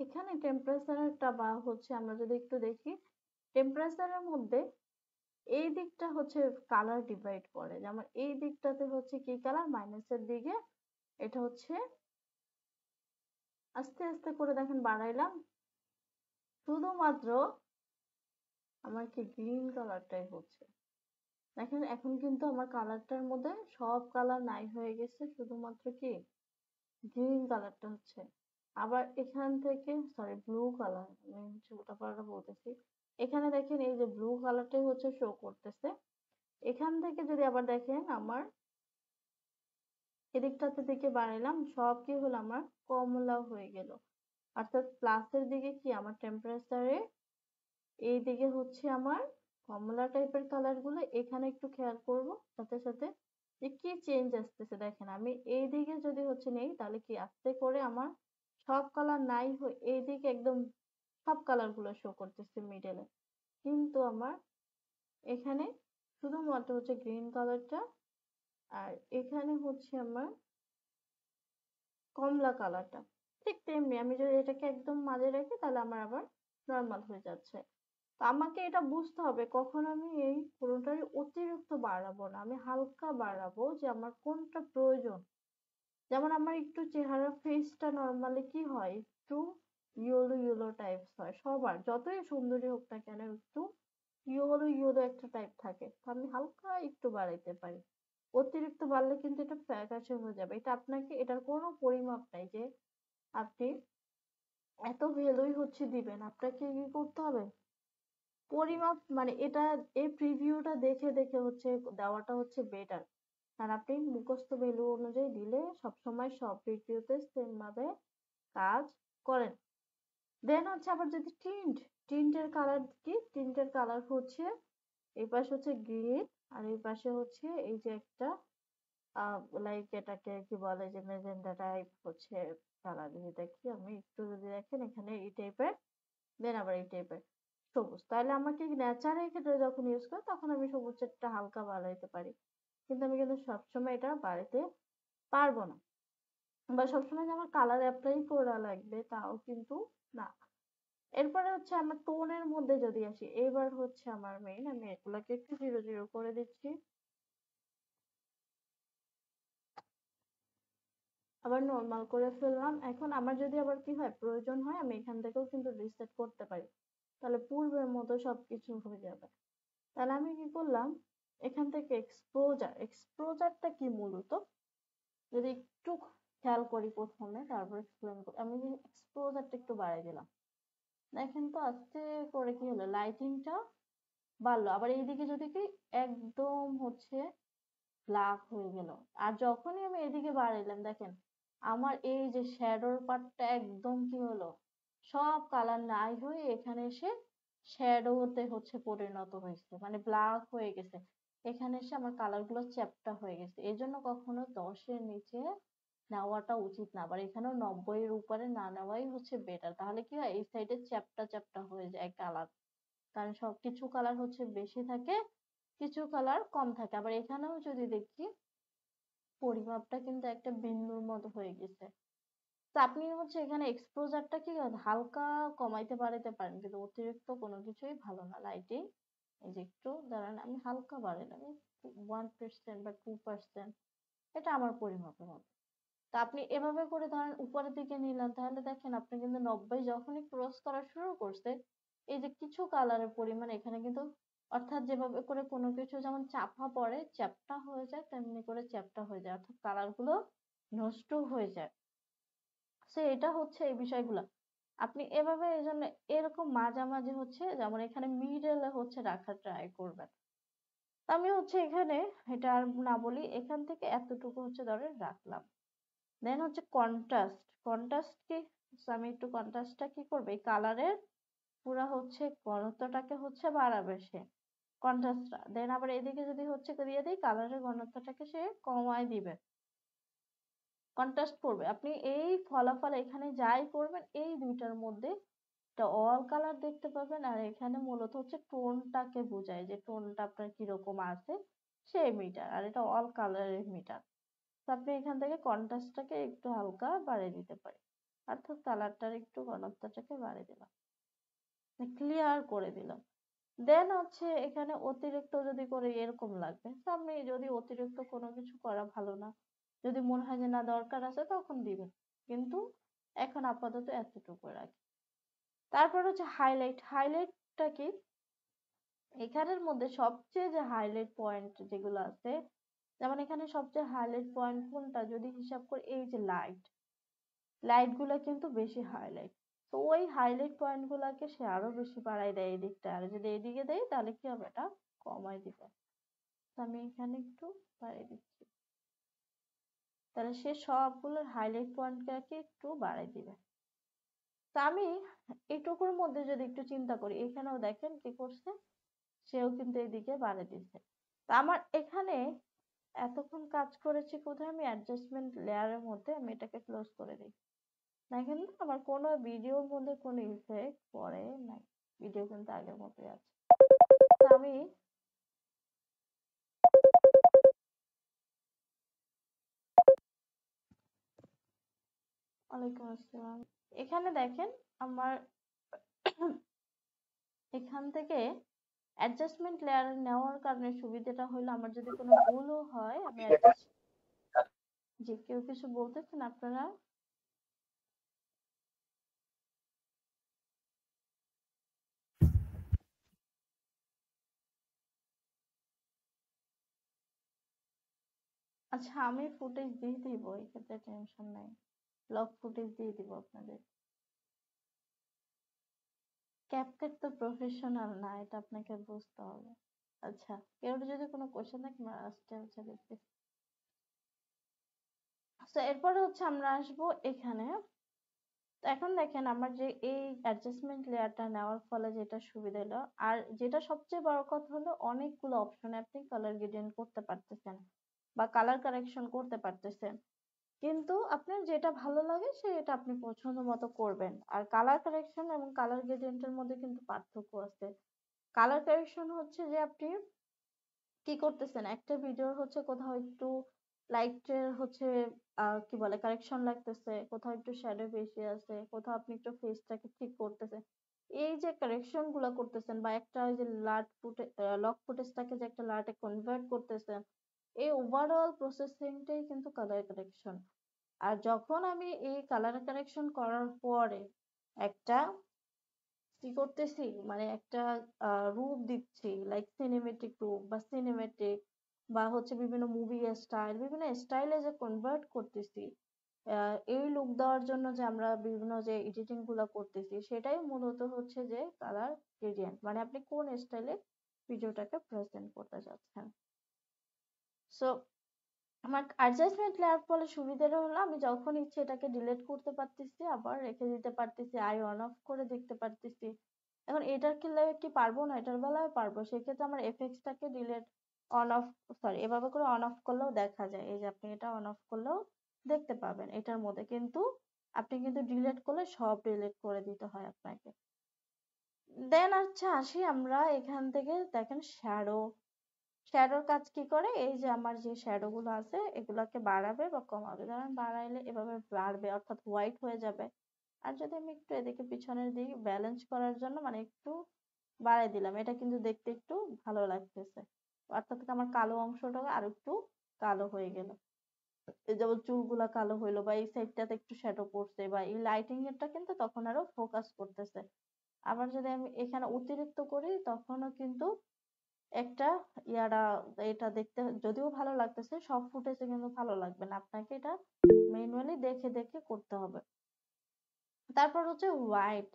এখানে টেম্পারেচারটা বা হচ্ছে আমরা যদি একটু দেখি, টেম্পারেচারের মধ্যে এই দিকটা হচ্ছে কালার ডিভাইড করে। যেমন এই দিকটাতে হচ্ছে কি কালার, মাইনাসের দিকে এটা হচ্ছে আস্তে আস্তে করে দেখেন বাড়াইলাম, শুধুমাত্র আমার কি গ্রিন কালারটাই হচ্ছে। দেখেন এখন কিন্তু আমার কালারটার মধ্যে সব কালার নাই হয়ে গেছে, শুধুমাত্র কি গ্রিন কালারটা হচ্ছে। আবার এখান থেকে সরি ব্লু কালার, আমি হচ্ছে উল্টাপাল্টা বলতেছি। এখানে দেখেন এই যে ব্লু কালারটাই হচ্ছে শো করতেছে। এখান থেকে যদি আবার দেখেন আমার এদিকটাতে দিকে বাড়াইলাম, সব কি হলো আমার কমলা হয়ে গেল। অর্থাৎ প্লাসের দিকে কি আমার টেম্পারেচারে এইদিকে হচ্ছে আমার কমলা টাইপের কালার গুলো। এখানে একটু খেয়াল করব সাথে সাথে যে কি চেঞ্জ আসতেছে। দেখেন আমি এইদিকে যদি হচ্ছে নেই, তাহলে কি আস্তে করে আমার সব কালার নাই হয়ে এইদিকে একদম সব কালার গুলো শো করতেছে মিডলে, কিন্তু আমার এখানে শুধুমাত্র হচ্ছে গ্রিন কালারটা, আর এখানে হচ্ছে আমার কমলা কালারটা। ঠিক তেমনি আমি যদি এটাকে একদম মাঝে রাখি, তাহলে আমার আবার নর্মাল হয়ে যাচ্ছে। তো আমাকে এটা বুঝতে হবে কখন আমি এই পুরোটাই অতিরিক্ত বাড়াবো না, আমি হালকা বাড়াবো যে আমার কোনটা প্রয়োজন। যেমন আমার একটু চেহারা ফেসটা নর্মালি কি হয়, একটু ইয়েলো ইয়েলো টাইপস হয় সবার, যতই সুন্দরী হোক না কেন একটু ইয়েলো ইয়েলো একটা টাইপ থাকে। তো আমি হালকা একটু বাড়াইতে পারি। অতিরিক্ত বাড়লে কিন্তু এটা ফ্যাকাশে হয়ে যাবে। এটা আপনাকে, এটার কোনো পরিমাপ নাই যে আপনি এত ভ্যালুই হচ্ছে দিবেন। আপনাকে কি করতে হবে, পরিমাপ মানে এটা এই প্রিভিউটা দেখে দেখে হচ্ছে দেওয়াটা হচ্ছে বেটার। আর আপনি মুখস্থ ভ্যালু অনুযায়ী দিলে সবসময় সব প্রিভিউতে সেম ভাবে কাজ করেন। দেন হচ্ছে আবার যদি টিন্টের কালার কি, টিন্টের কালার হচ্ছে এই পাশে হচ্ছে গ্রিন, আর এই পাশে হচ্ছে এই যে একটা লাইক এটাকে কি বলে যে মেজেন্টা টাইপ হচ্ছে কালার। যদি দেখি আমি একটু যদি দেখেন এখানে এই টাইপের, দেন আবার এই টাইপের সবুজ। তাহলে আমাকে ন্যাচারাল ক্ষেত্রে যখন ইউজ করি তখন আমি সবুজেরটা হালকা বাড়াইতে পারি, কিন্তু আমি কিন্তু সবসময় এটা বাড়াইতে পারবো না, বা সবসময় যে আমার কালার অ্যাপ্লাই করা লাগবে তাও কিন্তু না। এরপরে হচ্ছে আমার টোনের মধ্যে যদি আসি, এবার হচ্ছে আমার মেইন, আমি এগুলাকে একটু জিরো জিরো করে দিচ্ছি। আবার নরমাল করে ফেললাম। এখন আমার যদি আবার কি হয়, প্রয়োজন হয়, আমি এখান থেকেও কিন্তু রিসেট করতে পারি, তাহলে পূর্বের মতো সবকিছু হয়ে যাবে। তাহলে আমি কি করলাম, এখান থেকে এক্সপোজারটা কি মূলত যদি একটু খেয়াল করি প্রথমে, তারপর এক্সপ্লেন করি। আমি এক্সপোজারটা একটু বাড়াই দিলাম, দেখেন তো আস্তে করে কি হলো, লাইটিংটা বাড়লো। আবার এইদিকে যদি কি একদম হচ্ছে ব্ল্যাক হয়ে গেল। আর যখনই আমি এদিকে বাড়াইলাম দেখেন আমার এই যে শ্যাডোর পার্টটা একদম কি হলো, সব কালার নাই হয়ে এখানে এসে শ্যাডোতে হচ্ছে পরিণত হয়েছে, মানে ব্ল্যাক হয়ে গেছে। এখানে এসে আমার কালার গুলো চ্যাপ্টা হয়ে গেছে। এই জন্য কখনো 10-এর নিচে নেওয়াটা উচিত না, আবার এখানেও 90-এর উপরে না নেওয়াই হচ্ছে বেটার। তাহলে কি হয়, এই সাইডে চ্যাপ্টা চ্যাপ্টা হয়ে যায় কালার, কারণ সব কিছু কালার হচ্ছে বেশি থাকে, কিছু কালার কম থাকে। আবার এখানেও যদি দেখি পরিমাপটা কিন্তু একটা বিন্দুর মতো হয়ে গেছে। তো আপনি হচ্ছে এখানে এক্সপোজারটা কি হালকা কমাইতে বাড়াইতে পারেন, কিন্তু অতিরিক্ত কোনো কিছুই ভালো না লাইটিং। এই যে একটু দাঁড়ান, আমি হালকা বাড়াইলাম 1% বা 2%, এটা আমার পরিমাপের মতো। তা আপনি এভাবে করে ধরেন উপরের দিকে নিলেন, তাহলে দেখেন আপনি কিন্তু 90 যখনই ক্রস করা শুরু করছে, এই যে কিছু কালারের পরিমাণ এখানে কিন্তু, অর্থাৎ যেভাবে করে কোনো কিছু যেমন চাপা পড়ে চ্যাপ্টা হয়ে যায়, তেমনি করে চ্যাপ্টা হয়ে যায়, অর্থাৎ কালার গুলো নষ্ট হয়ে যায়। সো এটা হচ্ছে এই বিষয়গুলো আপনি এভাবে, এই জন্য এরকম মাঝামাঝি হচ্ছে, যেমন এখানে মিডলে হচ্ছে রাখার ট্রাই করবেন। আমি হচ্ছে এখানে এটা আর না বলি, এখান থেকে এতটুকু হচ্ছে ধরে রাখলাম। দেন হচ্ছে কন্ট্রাস্ট কি, আমি একটু কন্ট্রাস্টটা কি করবে, এই কালারের পুরা হচ্ছে ঘনত্বটাকে হচ্ছে বাড়াবে সে, কন্ট্রাস্টটা। দেন আবার এদিকে যদি হচ্ছে দিয়ে দিই, কালারের ঘনত্বটাকে সে কমায় দিবে, কন্ট্রাস্ট করবে। আপনি এই ফলাফল এখানে যাই করবেন এই দুইটার মধ্যে একটা অল কালার দেখতে পাবেন, আর এখানে মূলত হচ্ছে টোনটাকে বোঝায় যে টোনটা আপনার কিরকম আছে সেই মিটার, আর এটা অল কালারের মিটার। তো আপনি এখান থেকে কন্ট্রাস্টটাকে একটু হালকা বাড়িয়ে দিতে পারেন। অর্থাৎ কালারটার একটু ঘনত্বটাকে বাড়িয়ে দিলাম, ক্লিয়ার করে দিলাম। দেন হচ্ছে এখানে অতিরিক্ত যদি করে এরকম লাগবে, তো আপনি যদি অতিরিক্ত কোনো কিছু করা ভালো না, যদি মনে হয় যে না দরকার আছে তখন দিবেন, কিন্তু এখন আপাতত এতটুকু রাখি। তারপর হচ্ছে হাইলাইট। হাইলাইটটা কি, এখানের মধ্যে সবচেয়ে যে হাইলাইট পয়েন্ট যেগুলো আছে, যেমন এখানে সবচেয়ে হাইলাইট পয়েন্ট কোনটা যদি হিসাব করি, এই যে লাইট, লাইট গুলা কিন্তু বেশি হাইলাইট। তো ওই হাইলাইট পয়েন্ট গুলাকে সে আরো বেশি বাড়াই দেয় এই দিকটা, আর যদি এইদিকে দেয় তাহলে কি হবে, এটা কমাই দিবে। তো আমি এখানে একটু বাড়িয়ে দিচ্ছি, তাহলে সে সবগুলো হাইলাইট পয়েন্টটাকে একটু বাড়াই দিবে। তা আমি এইটুকুর মধ্যে যদি একটু চিন্তা করি, এখানেও দেখেন কি করছে, সেও কিন্তু এদিকে বাড়িয়ে দিচ্ছে। তা আমার এখানে এতক্ষণ কাজ করেছি কোথায়, আমি অ্যাডজাস্টমেন্ট লেয়ারের মধ্যে, আমি এটাকে ক্লোজ করে দিই। দেখেন আমার কোনো ভিডিওর মধ্যে কোনো ইফেক্ট পড়ে নাই, ভিডিও কিন্তু আগের মতোই আছে। তা আমি ওয়ালাইকুম আসসালাম। এখানে দেখেন আমার এখান থেকে অ্যাডজাস্টমেন্ট লেয়ার নেওয়ার কারণে সুবিধাটা হলো, আমার যদি কোনো ভুলও হয় আমি অ্যাডজাস্ট, যে কেউ কিছু বলতেছেন আপনারা? আচ্ছা আমি ফুটেজ দিয়ে দিব, এক্ষেত্রে টেনশন নাই, ব্লগ ফুটেজ দিয়ে দিব আপনাদের। ক্যাপকাট তো প্রফেশনাল না, এটা আপনাকে বুঝতে হবে। আচ্ছা, কেউ যদি কোনো কোশ্চেন থাকে আমরা আস্তে আস্তে দেখতেছি। তো এরপরে হচ্ছে আমরা আসবো এখানে। তো এখন দেখেন আমার যে এই অ্যাডজাস্টমেন্ট লেয়ারটা নেওয়ার ফলে যেটা সুবিধা হলো, আর যেটা সবচেয়ে বড় কথা হলো, অনেকগুলো অপশনে আপনি কালার গ্রেডিয়েন্ট করতে পারতেছেন বা কালার কারেকশন করতে পারতেছেন, কিন্তু আপনার যেটা ভালো লাগে সেটা আপনি পছন্দ মতো করবেন। আর কালার কারেকশন এবং কালার গ্রেডিয়েন্টের মধ্যে কিন্তু পার্থক্য আছে। কালার কারেকশন হচ্ছে যে আপনি কি করতেছেন, একটা ভিডিওর হচ্ছে কোথাও একটু লাইটের হচ্ছে কি বলে কারেকশন লাগতেছে, কোথাও একটু শ্যাডো বেশি আছে, কোথাও আপনি একটু ফেসটাকে ঠিক করতেছেন, এই যে কারেকশন গুলা করতেছেন, বা একটা ওই যে লাট ফুটে লক ফুটেজটাকে যে একটা লাটে কনভার্ট করতেছেন, এই ওভারঅল প্রসেসিংটাই কিন্তু কালার কারেকশন। আর যখন আমি এই কালার কারেকশন করার পরে একটা কি করতেছি, মানে একটা রূপ দিচ্ছি, লাইক সিনেমেটিক রূপ বা সিনেমেটিক, বা হচ্ছে বিভিন্ন মুভি স্টাইল, বিভিন্ন স্টাইলে যে কনভার্ট করতেছি, এই লুক দেওয়ার জন্য যে আমরা বিভিন্ন যে এডিটিং গুলা করতেছি, সেটাই মূলত হচ্ছে যে কালার গ্রেডিয়েন্ট, মানে আপনি কোন স্টাইলে ভিডিওটাকে প্রেজেন্ট করতে চাচ্ছেন। সো আমার অ্যাডজাস্টমেন্ট লেয়ার ফলে সুবিধাটা হলো, আমি যখন ইচ্ছে এটাকে ডিলিট করতে পারতেছি, আবার রেখে দিতে পারতেছি, আই অন অফ করে দেখতে পারতেছি। এখন এটার ক্ষেত্রে কি পারবো না, এটার বেলায় পারবো, সেক্ষেত্রে আমার এফেক্টসটাকে ডিলিট অন অফ, সরি এভাবে করে অন অফ করলেও দেখা যায়, এই যে আপনি এটা অন অফ করলেও দেখতে পাবেন এটার মধ্যে, কিন্তু আপনি কিন্তু ডিলিট করলে সব ডিলিট করে দিতে হয় আপনাকে। দেন আচ্ছা আসি আমরা এখান থেকে, দেখেন শ্যাডো। শ্যাডোর কাজ কি করে, এই যে আমার যে শ্যাডো গুলো আছে এগুলাকে বাড়াবে বা কমাবে, ধরেন বাড়াইলে এভাবে বাড়বে অর্থাৎ হোয়াইট হয়ে যাবে। আর যদি আমি একটু এদিকে পিছনের দিকে ব্যালেন্স করার জন্য মানে একটু বাড়াই দিলাম, এটা কিন্তু দেখতে একটু ভালো লাগতেছে, অর্থাৎ আমার কালো অংশটা আর একটু কালো হয়ে গেল, এই যেমন চুলগুলা কালো হইলো, বা এই সাইডটাতে একটু শ্যাডো পড়ছে, বা এই লাইটিং এরটা কিন্তু তখন আরো ফোকাস করতেছে। আবার যদি আমি এখানে অতিরিক্ত করি তখনও কিন্তু একটা ইয়ারা, এটা দেখতে যদিও ভালো লাগতেছে, সব ফুটেজে কিন্তু ভালো লাগবে না, আপনাকে এটা ম্যানুয়ালি দেখে দেখে করতে হবে। তারপর হচ্ছে হোয়াইট।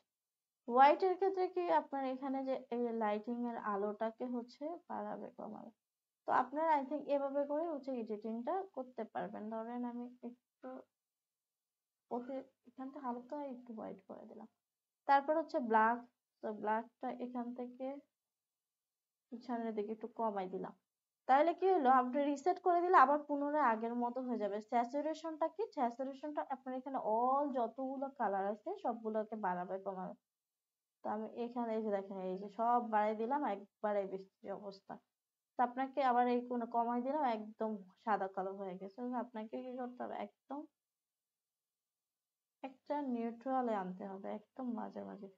হোয়াইট এর ক্ষেত্রে কি আপনার এখানে যে এই লাইটিং এর আলোটাকে হচ্ছে বাড়াবে কমাবে। তো আপনারা আই থিঙ্ক এভাবে করে হচ্ছে এডিটিংটা করতে পারবেন। ধরেন আমি একটু ওকে এখান থেকে হালকা একটু হোয়াইট করে দিলাম। তারপর হচ্ছে ব্ল্যাক। তো ব্ল্যাকটা এখান থেকে পিছনের দিকে একটু কমাই দিলাম। তাহলে কি হলো, আপনি রিসেট করে দিলে আবার পুনরায় আগের মতো হয়ে যাবে। স্যাচুরেশনটা কি, স্যাচুরেশনটা আপনার এখানে অল যতগুলো কালার আছে সবগুলোকে বাড়াবে কমাবে। তো আমি এখানে এই যে দেখেন, এই যে সব বাড়াই দিলাম, একবারে বৃষ্টির অবস্থা। তো আপনাকে আবার এই কোনো কমাই দিলাম, একদম সাদা কালো হয়ে গেছে। তো আপনাকে কি করতে হবে, একদম একটা নিউট্রালে আনতে হবে, একদম মাঝামাঝি।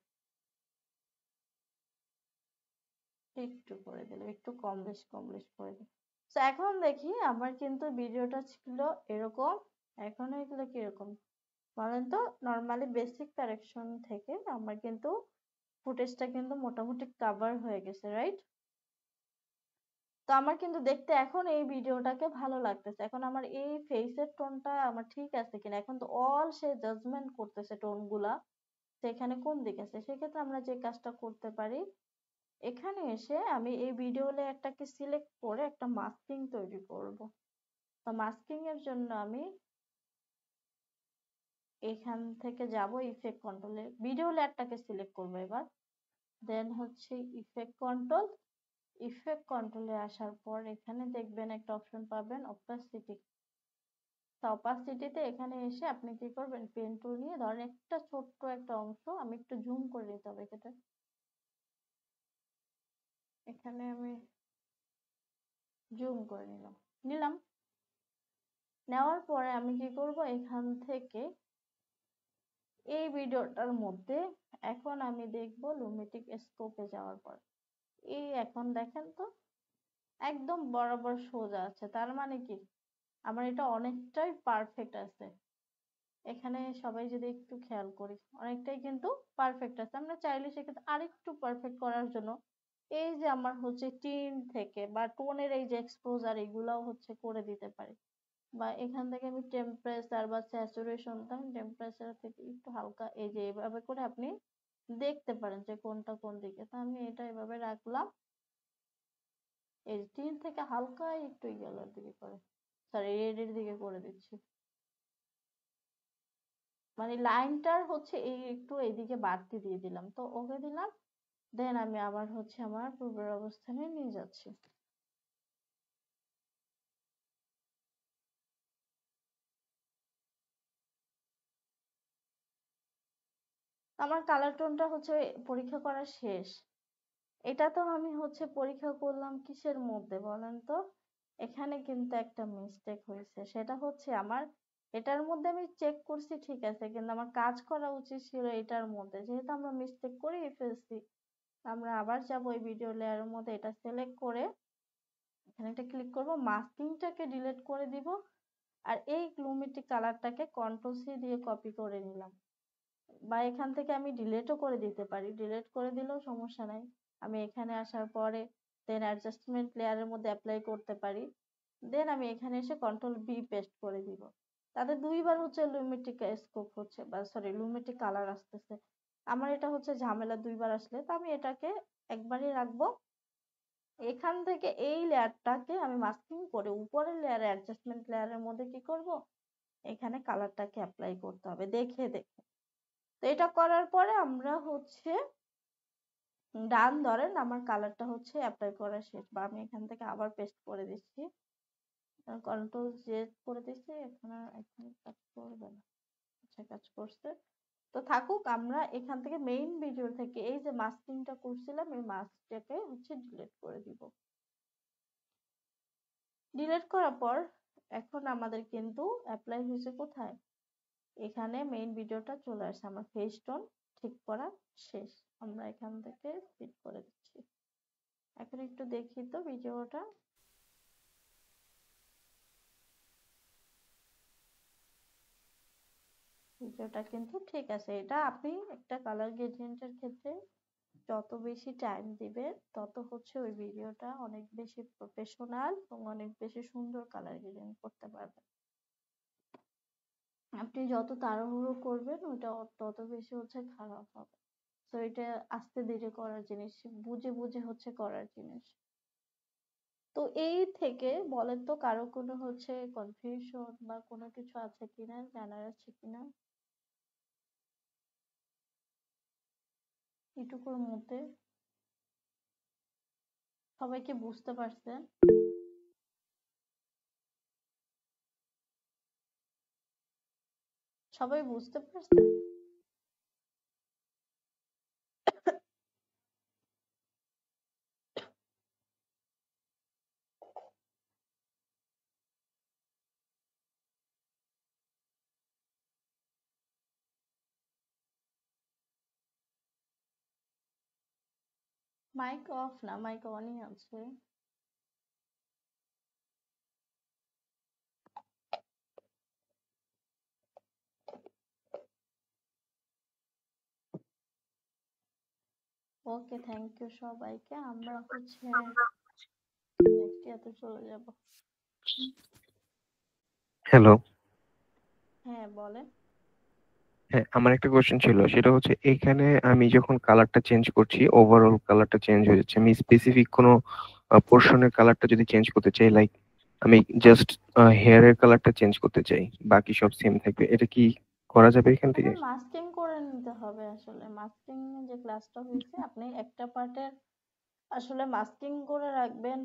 একটু করে দিলাম, একটু কম বেশ করে দিলাম। তো এখন দেখি আমার কিন্তু ভিডিওটা ছিল এরকম, এখন এগুলো কিরকম বলেন তো। নর্মালি বেসিক কারেকশন থেকে আমার কিন্তু ফুটেজটা কিন্তু মোটামুটি কাভার হয়ে গেছে, রাইট? তো আমার কিন্তু দেখতে এখন এই ভিডিওটাকে ভালো লাগতেছে। এখন আমার এই ফেসের টোনটা আমার ঠিক আছে কিনা, এখন তো অল সে জাজমেন্ট করতেছে টোন গুলা, সেখানে কোন দিক আছে। সেক্ষেত্রে আমরা যে কাজটা করতে পারি, এখানে এসে আমি এই ভিডিও লেয়ারটাকে সিলেক্ট করে একটা মাস্কিং তৈরি করব। তো মাস্কিং এর জন্য আমি এখান থেকে যাব ইফেক্ট কন্ট্রোলে, ভিডিও লেয়ারটাকে সিলেক্ট করব এবার। দেন হচ্ছে ইফেক্ট কন্ট্রোলে আসার পর এখানে দেখবেন একটা অপশন পাবেন অপাসিটি। তো অপাসিটিতে এখানে এসে আপনি কি করবেন, পেন টুল নিয়ে ধরেন একটা ছোট্ট একটা অংশ, আমি একটু জুম করে নিতে হবে এটা। এখানে আমি জুম করে নিলাম। নেওয়ার পরে আমি কি করব, এখান থেকে এই ভিডিওটার মধ্যে এখন আমি দেখব লুমিটিক স্কোপে যাওয়ার পর, এই এখন দেখেন তো একদম বরাবর সোজা আছে, তার মানে কি আমার এটা অনেকটাই পারফেক্ট আছে। এখানে সবাই যদি একটু খেয়াল করি অনেকটাই কিন্তু পারফেক্ট আছে। আমরা চাইলে সেক্ষেত্রে আরেকটু পারফেক্ট করার জন্য এই যে আমার হচ্ছে টিন থেকে বা টোনের এই যে এক্সপোজার এগুলাও হচ্ছে করে দিতে পারি। বা এখান থেকে আমি টেম্পারেচার বা স্যাচুরেশন, তখন টেম্পারেচার থেকে একটু হালকা এই যে এভাবে করে আপনি দেখতে পারেন যে কোনটা কোন দিকে। তো আমি এটা এভাবে রাখলাম, এই টিন থেকে হালকা একটু ইয়েলোর দিকে করে, সরি রেড এর দিকে করে দিচ্ছি। মানে লাইনটার হচ্ছে এই একটু এইদিকে বাড়তি দিয়ে দিলাম, তো ওকে দিলাম। দেন আমি আবার হচ্ছে আমার পূর্বের অবস্থানে নিয়ে যাচ্ছি। আমার কালার টোনটা হচ্ছে পরীক্ষা করা শেষ। এটা তো আমি হচ্ছে পরীক্ষা করলাম কিসের মধ্যে বলেন তো। এখানে কিন্তু একটা মিস্টেক হয়েছে, সেটা হচ্ছে আমার এটার মধ্যে আমি চেক করছি ঠিক আছে, কিন্তু আমার কাজ করা উচিত ছিল এটার মধ্যে, যেহেতু আমরা মিস্টেক করেই ফেলছি। আমরা আবার যাব এই ভিডিও লেয়ারের মধ্যে, এটা সিলেক্ট করে এখানে একটা ক্লিক করব, মাস্কিংটাকে ডিলিট করে দিব। আর এই গ্লুমিটি কালারটাকে কন্ট্রোল সি দিয়ে কপি করে নিলাম। বা এখান থেকে আমি ডিলিটও করে দিতে পারি, ডিলিট করে দিলেও সমস্যা নাই। আমি এখানে আসার পরে দেন অ্যাডজাস্টমেন্ট লেয়ারের মধ্যে অ্যাপ্লাই করতে পারি। দেন আমি এখানে এসে কন্ট্রোল বি পেস্ট করে দিব। তাতে দুইবার হচ্ছে লুমিটিক স্কোপ হচ্ছে বা সরি লুমিটিক কালার আসতেছে। আমার এটা হচ্ছে ঝামেলা দুইবার আসলে, তো আমি এটাকে একবারই রাখবো। এখান থেকে এই লেয়ারটাকে আমি মাস্কিং করে উপরের লেয়ারে অ্যাডজাস্টমেন্ট লেয়ারের মধ্যে কি করব, এখানে কালারটাকে অ্যাপ্লাই করতে হবে দেখে দেখে। তো এটা করার পরে আমরা হচ্ছে ডান ধরেন আমার কালারটা হচ্ছে অ্যাপ্লাই করা শেষ, বা আমি এখান থেকে আবার পেস্ট করে দিচ্ছি, কন্ট্রোল জেড করে দিচ্ছি। এখন কাজ করবে না, আচ্ছা কাজ করছে। তো থাকুক, আমরা এখান থেকে মেইন ভিডিও থেকে এই যে মাস্কিংটা করছিলাম এই মাস্কটাকে হচ্ছে ডিলিট করে দিব। ডিলিট করার পর এখন আমাদের কিন্তু অ্যাপ্লাই হয়েছে কোথায়, এখানে মেইন ভিডিওটা চলে আসছে, আমার ফেস টোন ঠিক করা শেষ। আমরা এখান থেকে ফিট করে দিচ্ছি। এখন একটু দেখি তো ভিডিওটা। ভিডিওটা কিন্তু ঠিক আছে। এটা আপনি একটা কালার গ্রেডিয়েন্টের ক্ষেত্রে যত বেশি টাইম দিবে তত হচ্ছে ওই ভিডিওটা অনেক বেশি প্রফেশনাল এবং অনেক বেশি সুন্দর কালার গ্রেডিয়েন্ট করতে পারবেন। আপনি যত তাড়াহুড়ো করবেন ওইটা তত বেশি হচ্ছে খারাপ হবে। তো এটা আস্তে ধীরে করার জিনিস, বুঝে বুঝে হচ্ছে করার জিনিস। তো এই থেকে বলেন তো কারো কোনো হচ্ছে কনফিউশন বা কোনো কিছু আছে কিনা, জানার আছে কিনা এটুকুর মধ্যে? সবাই কি বুঝতে পারছেন? সবাই বুঝতে পারছেন? মাইক অফ না, মাইক অনই আছে। ওকে, থ্যাংক ইউ সবাইকে। আমরা হচ্ছে নেক্সট ইয়াতে চলে যাব। হ্যালো। হ্যাঁ বলেন। হ্যাঁ, আমার একটা কোয়েশ্চেন ছিল, সেটা হচ্ছে এখানে আমি যখন কালারটা চেঞ্জ করছি, ওভারঅল কালারটা চেঞ্জ হয়ে যাচ্ছে। আমি স্পেসিফিক কোনো পোর্শনের কালারটা যদি চেঞ্জ করতে চাই, লাইক আমি জাস্ট হেয়ারের কালারটা চেঞ্জ করতে চাই, বাকি সব সেম থাকবে, এটা কি করা যাবে এখান থেকে? আপনার মাস্কিং করে নিতে হবে। আসলে মাস্কিং যে ক্লাসটা হয়েছে, আপনি একটা পার্টের আসলে মাস্কিং করে রাখবেন।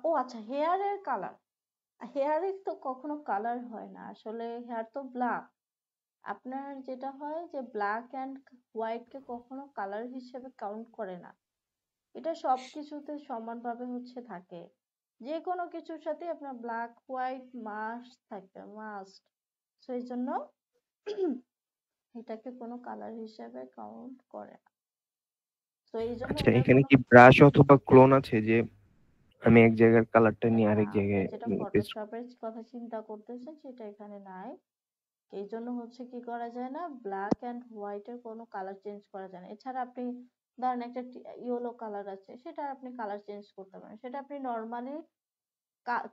ও আচ্ছা, হেয়ারের কালার, হেয়ারের তো কখনো কালার হয় না। আসলে হেয়ার তো ব্ল্যাক। আপনার যেটা হয় যে ব্ল্যাক অ্যান্ড হোয়াইট কে কখনো কালার হিসেবে কাউন্ট করে না। এটা সব কিছুতে সমানভাবে হচ্ছে থাকে। যে কোনো কিছুর সাথে আপনার ব্ল্যাক হোয়াইট মাস্ট থাকবে, মাস্ট। সেই জন্য এটাকে কোনো কালার হিসেবে কাউন্ট করে না। তো এই জন্য আচ্ছা, এটার এখানে কোনো কি ব্রাশ অথবা ক্লোন আছে যে আমি এক জায়গার কালারটা নিয়ে না, আরেক আপনি জায়গায় যেটা পেস্ট? ফটোশপের কথা চিন্তা করতেছেন সেটা এখানে নাই। এই জন্য হচ্ছে কি করা যায় না, ব্ল্যাক অ্যান্ড হোয়াইট এর কোনো কালার চেঞ্জ করা যায় না। এছাড়া আপনি ধরেন একটা ইয়েলো কালার আছে, সেটা আপনি কালার চেঞ্জ করতে পারেন। সেটা আপনি নর্মালি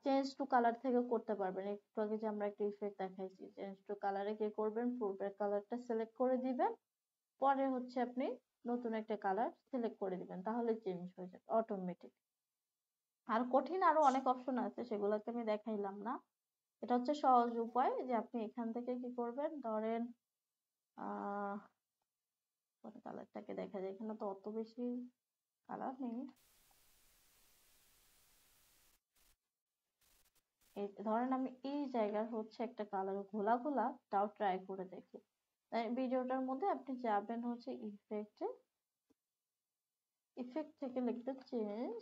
চেঞ্জ টু কালার থেকে করতে পারবেন। একটু আগে যে আমরা একটা ইফেক্ট দেখাইছি, চেঞ্জ টু কালারে কি করবেন, পূর্বের কালারটা সিলেক্ট করে দিবেন, পরে হচ্ছে আপনি নতুন একটা কালার সিলেক্ট করে দিবেন, তাহলে চেঞ্জ হয়ে যাবে অটোমেটিক। আর কঠিন আরো অনেক অপশন আছে, সেগুলোকে আমি দেখাইলাম না। এটা হচ্ছে সহজ উপায় যে আপনি এখান থেকে কি করবেন, ধরেন আহ কালারটাকে দেখা যায়, এখানে তো অত বেশি কালার নেই। এই ধরেন আমি এই জায়গার হচ্ছে একটা কালার ঘোলা ঘোলা তাও ট্রাই করে দেখি। তাই ভিডিওটার মধ্যে আপনি যাবেন হচ্ছে ইফেক্টে, ইফেক্ট থেকে লিখবেন চেঞ্জ,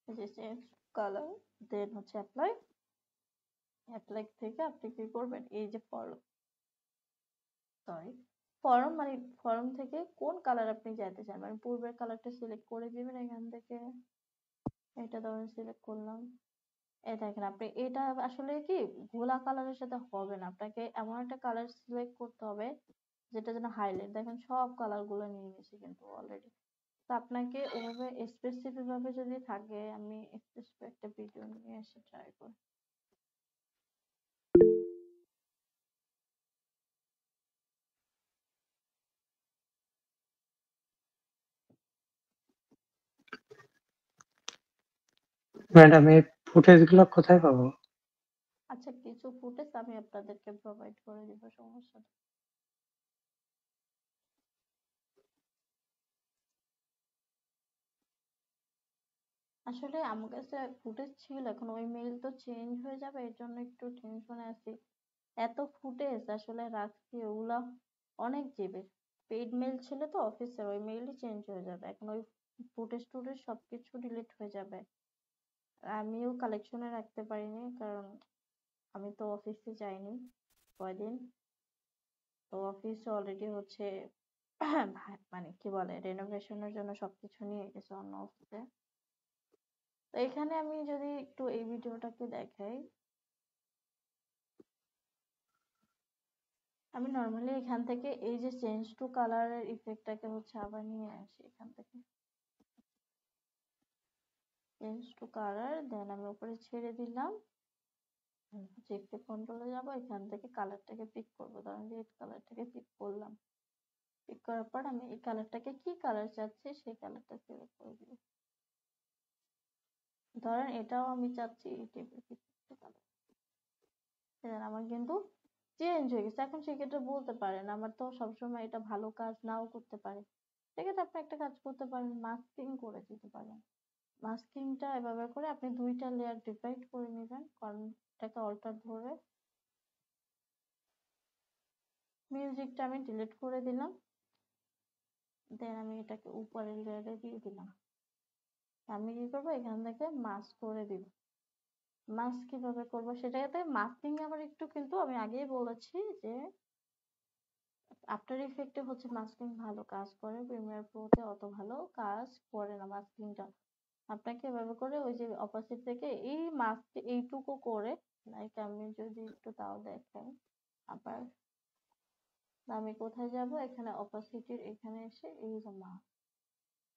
এই যে চেঞ্জ কালার, দেন হচ্ছে অ্যাপ্লাই। অ্যাপ্লাই থেকে আপনি কি করবেন, এই যে সরি ফরম, মানে ফরম থেকে কোন কালার আপনি যেতে চান, মানে পূর্বের কালারটা সিলেক্ট করে দিবেন এখান থেকে। এটা ধরেন সিলেক্ট করলাম। এই দেখেন, আপনি এটা আসলে কি ঘোলা কালারের সাথে হবে না, আপনাকে এমন একটা কালার সিলেক্ট করতে হবে যেটা যেন হাইলাইট। দেখেন সব কালার গুলো নিয়ে নিয়েছি কিন্তু অলরেডি। তো আপনাকে ওভাবে স্পেসিফিক ভাবে যদি থাকে, আমি স্পেসিফিক একটা ভিডিও নিয়ে এসে ট্রাই করি। ম্যাডাম, এই ফুটেজ গুলো কোথায় পাবো? আচ্ছা, কিছু ফুটেজ আমি আপনাদেরকে প্রোভাইড করে দিব, সমস্যা নেই। আসলে আমার কাছে ফুটেজ ছিল, এখন ওই মেইল তো চেঞ্জ হয়ে যাবে, এর জন্য একটু টেনশনে আছি। এত ফুটেজ আসলে রাখছি, ওগুলা অনেক জিবি। পেইড মেইল ছিল তো অফিসের, ওই মেইলই চেঞ্জ হয়ে যাবে, এখন ওই ফুটেজ টুটেজ সবকিছু ডিলিট হয়ে যাবে। আমিও কালেকশনে রাখতে পারিনি, কারণ আমি তো অফিসে যাইনি কয়দিন। তো অফিস অলরেডি হচ্ছে মানে কি বলে রেনোভেশনের জন্য সবকিছু নিয়ে গেছে অন্য অফিসে। তো এখানে আমি যদি একটু এই ভিডিওটাকে দেখাই, আমি নর্মালি এখান থেকে এই যে চেঞ্জ টু কালারের ইফেক্টটাকে হচ্ছে আবার নিয়ে আসি এখান থেকে, চেঞ্জ টু কালার, দেন আমি উপরে ছেড়ে দিলাম। যে ইফেক্ট কন্ট্রোলে যাব, এখান থেকে কালারটাকে পিক করবো, ধরেন রেড কালারটাকে পিক করলাম। পিক করার পর আমি এই কালারটাকে কি কালার চাচ্ছি সেই কালারটা সিলেক্ট করে দিব। ধরেন এটাও আমি চাচ্ছি এই টাইপের কিছু কালার। দেখেন আমার কিন্তু চেঞ্জ হয়ে গেছে। এখন সেক্ষেত্রে বলতে পারেন আমার তো সবসময় এটা ভালো কাজ নাও করতে পারে, সেক্ষেত্রে আপনি একটা কাজ করতে পারেন, মাস্কিং করে দিতে পারেন। মাস্কিংটা এভাবে করে আপনি দুইটা লেয়ার ডিভাইড করে নেবেন, এটাকে অল্টার ধরে মিউজিকটা আমি ডিলিট করে দিলাম, দেন আমি এটাকে উপরের লেয়ারে দিয়ে দিলাম। আমি কি করবো, এখান থেকে মাস্ক করে দিব। মাস্ক কিভাবে করবো সেটাতে, মাস্কিং আবার একটু কিন্তু আমি আগেই বলেছি যে আফটার ইফেক্টে হচ্ছে মাস্কিং ভালো কাজ করে, প্রিমিয়ার প্রোতে অত ভালো কাজ করে না মাস্কিংটা। আপনাকে এভাবে করে ওই যে অপোজিট থেকে এই মাস্ক এইটুকু করে, লাইক আমি যদি একটু তাও দেখাই আবার, আমি কোথায় যাব, এখানে অপোসিটির এখানে এসে এই যে মাস্ক,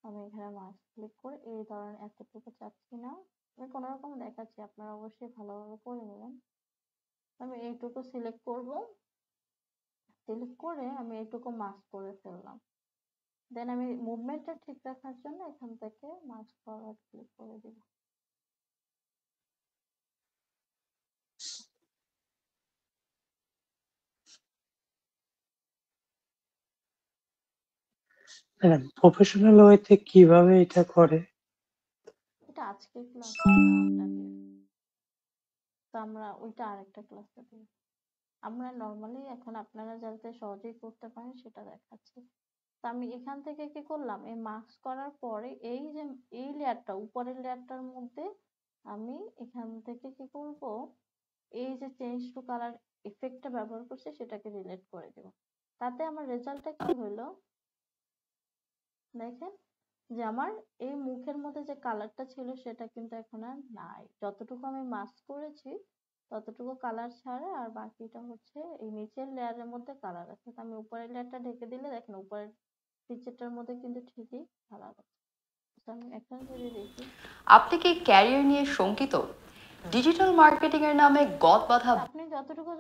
আমি এখানে মাস্ক ক্লিক করে এই ধরনের এতটুকু চাচ্ছি না, আমি কোনো রকম দেখাচ্ছি, আপনারা অবশ্যই ভালোভাবে করে নেবেন। আমি এইটুকু সিলেক্ট করব, সিলেক্ট করে আমি এইটুকু মাস্ক করে ফেললাম। দেন আমি মুভমেন্টটা ঠিক রাখার জন্য এখান থেকে মাস্ক ফরওয়ার্ড ক্লিক করে দিব। প্রফেশনাল ওয়েতে কিভাবে এটা করে? এটা আজকে ক্লাস না আপনাদের, তো আমরা ওইটা আরেকটা ক্লাসে দিই। আমরা নর্মালি এখন আপনারা যাতে সহজেই করতে পারেন সেটা দেখাচ্ছি। তো আমি এখান থেকে কি করলাম, এই মাস্ক করার পরে এই যে এই লেয়ারটা, উপরের লেয়ারটার মধ্যে আমি এখান থেকে কি করব, এই যে চেঞ্জ টু কালার ইফেক্টটা ব্যবহার করছি সেটাকে রিলেট করে দেব। তাতে আমার রেজাল্টটা কি হলো দেখেন, যে আমার এই মুখের মধ্যে যে কালারটা ছিল সেটা কিন্তু এখন আর নাই। যতটুকু আমি মাস্ক করেছি ততটুকু কালার ছাড়া, আর বাকিটা হচ্ছে এই নিচের লেয়ারের মধ্যে কালার আছে। তো আমি উপরের লেয়ারটা ঢেকে দিলে দেখেন উপরের নিচেরটার মধ্যে কিন্তু ঠিকই কালার আছে। তো আমি এখন যদি দেখি, আপনি কি ক্যারিয়ার নিয়ে শঙ্কিত? ডিজিটাল মার্কেটিং এর নামে গদ বাঁধা আপনি যতটুকু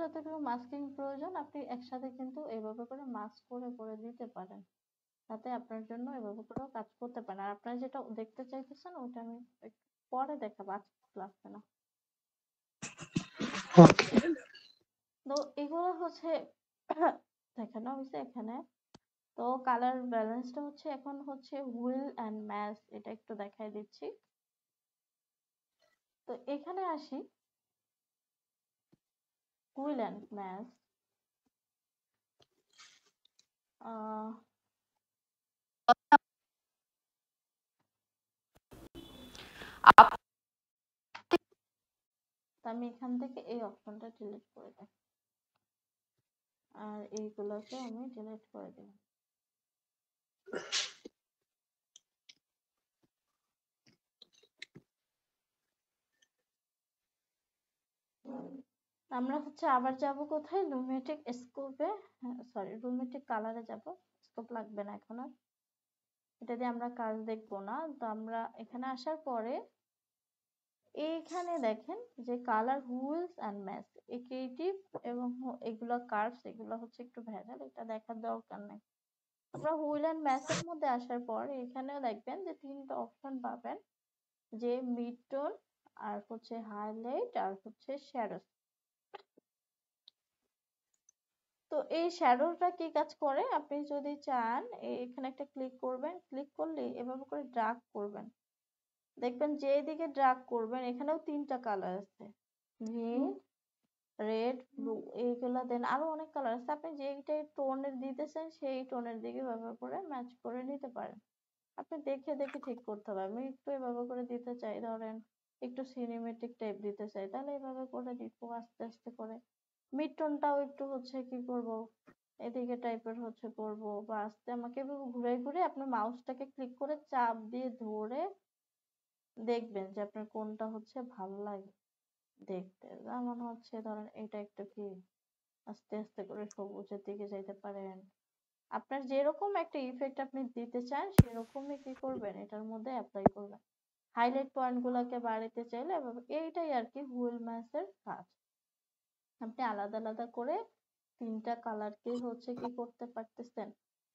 মাস্কিং প্রয়োজন আপনি একসাথে কিন্তু এভাবে করে মাস্ক করে করে দিতে পারেন, তাতে আপনার জন্য এভাবে করেও কাজ করতে পারেন। আর আপনারা যেটা দেখতে চাইতেছেন ওটা আমি একটু পরে দেখাবো, আজকে ক্লাসে না। ওকে। তো এগুলো হচ্ছে দেখানো হয়েছে এখানে। তো কালার ব্যালেন্সটা হচ্ছে এখন হচ্ছে হুইল অ্যান্ড ম্যাচ, এটা একটু দেখাই দিচ্ছি। তো এখানে আসি, হুইল অ্যান্ড ম্যাচ, আমি এখান থেকে এই অপশনটা ডিলিট করে দিই, আর এইগুলোকে আমি ডিলিট করে দিই। আমরা হচ্ছে আবার যাব কোথায়, লুমেটিক স্কোপে, সরি লুমেটিক কালারে যাব, স্কোপ লাগবে না এখন আর, এটা দিয়ে আমরা কাজ দেখবো না। তো আমরা এখানে আসার পরে এইখানে দেখেন যে কালার হুইলস অ্যান্ড ম্যাচ, এই ক্রিয়েটিভ এবং এগুলো কার্ভস, এগুলো হচ্ছে একটু ভেজাল, এটা দেখার দরকার নাই। আমরা হুইল অ্যান্ড ম্যাচের মধ্যে আসার পর এখানেও দেখবেন যে তিনটা অপশন পাবেন, যে মিড টোন, আর হচ্ছে হাইলাইট, আর হচ্ছে শ্যাডো। তো এই শ্যাডোটা কি কাজ করে, আপনি যদি চান এখানে একটা ক্লিক করবেন, ক্লিক করলে এভাবে করে ড্রাগ করবেন, দেখবেন যে দিকে ড্রাগ করবেন এখানেও তিনটা কালার আছে, গ্রিন, রেড, ব্লু, এইগুলা দেন আরো অনেক কালার আছে, আপনি যেইটাই টোনের দিতেছেন সেই টোনের দিকে ব্যবহার করে ম্যাচ করে নিতে পারেন। আপনি দেখে দেখে ঠিক করতে হবে। আমি একটু এভাবে করে দিতে চাই, ধরেন একটু সিনেমেটিক টাইপ দিতে চাই, তাহলে এভাবে করে দিব আস্তে আস্তে করে। মিড টোনটাও একটু হচ্ছে কি করব, এদিকে টাইপের হচ্ছে করব, বা আস্তে আমাকে এভাবে ঘুরে ঘুরে আপনার মাউসটাকে ক্লিক করে চাপ দিয়ে ধরে দেখবেন যে আপনার কোনটা হচ্ছে ভালো লাগে দেখতে। যেমন হচ্ছে ধরেন এটা একটু কি আস্তে আস্তে করে সবুজের দিকে যাইতে পারেন, আপনার যেরকম একটা ইফেক্ট আপনি দিতে চান সেরকমই কি করবেন এটার মধ্যে অ্যাপ্লাই করবেন। হাইলাইট পয়েন্ট গুলাকে বাড়াইতে চাইলে এভাবে, এইটাই আর কি হুইল ম্যাচের কাজ। আপনি আলাদা আলাদা করে তিনটা কালারকে হচ্ছে কি করতে পারতেছেন,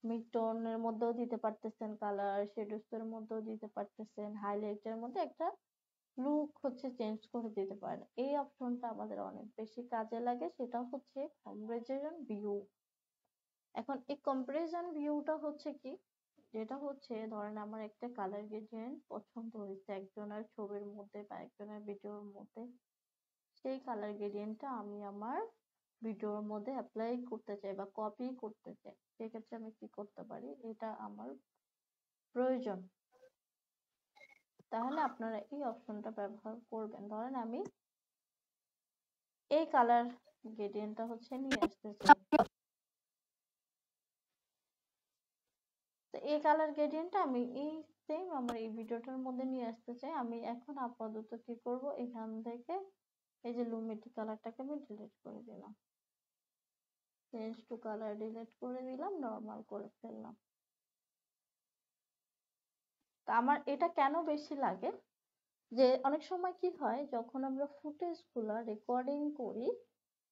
মিড টোনের মধ্যেও দিতে পারতেছেন কালার, শ্যাডোস এর মধ্যেও দিতে পারতেছেন, হাইলাইটের মধ্যে একটা লুক হচ্ছে চেঞ্জ করে দিতে পারেন। এই অপশনটা আমাদের অনেক বেশি কাজে লাগে, সেটা হচ্ছে কম্পারিজন ভিউ। এখন এই কম্পারিজন ভিউটা হচ্ছে কি, যেটা হচ্ছে ধরেন আমার একটা কালার গ্রেডিয়েন্ট পছন্দ হয়েছে একজনের ছবির মধ্যে বা একজনের ভিডিওর মধ্যে, সেই কালার গ্রেডিয়েন্টটা আমি আমার ভিডিওর মধ্যে অ্যাপ্লাই করতে চাই বা কপি করতে চাই, সেক্ষেত্রে আমি কি করতে পারি, এটা আমার প্রয়োজন, তাহলে আপনারা এই অপশনটা ব্যবহার করবেন। ধরেন আমি এই কালার গ্রেডিয়েন্টটা হচ্ছে নিয়ে আসতে চাই, এই কালার গ্রেডিয়েন্টটা আমি এই সেম আমার এই ভিডিওটার মধ্যে নিয়ে আসতে চাই। আমি এখন আপাতত কি করব, এখান থেকে এই যে লুমিটি কালারটাকে আমি ডিলিট করে দিলাম, চেঞ্জ টু কালার ডিলিট করে দিলাম, নর্মাল করে ফেললাম। তা আমার এটা কেন বেশি লাগে, যে অনেক সময় কি হয় যখন আমরা ফুটেজ গুলা রেকর্ডিং করি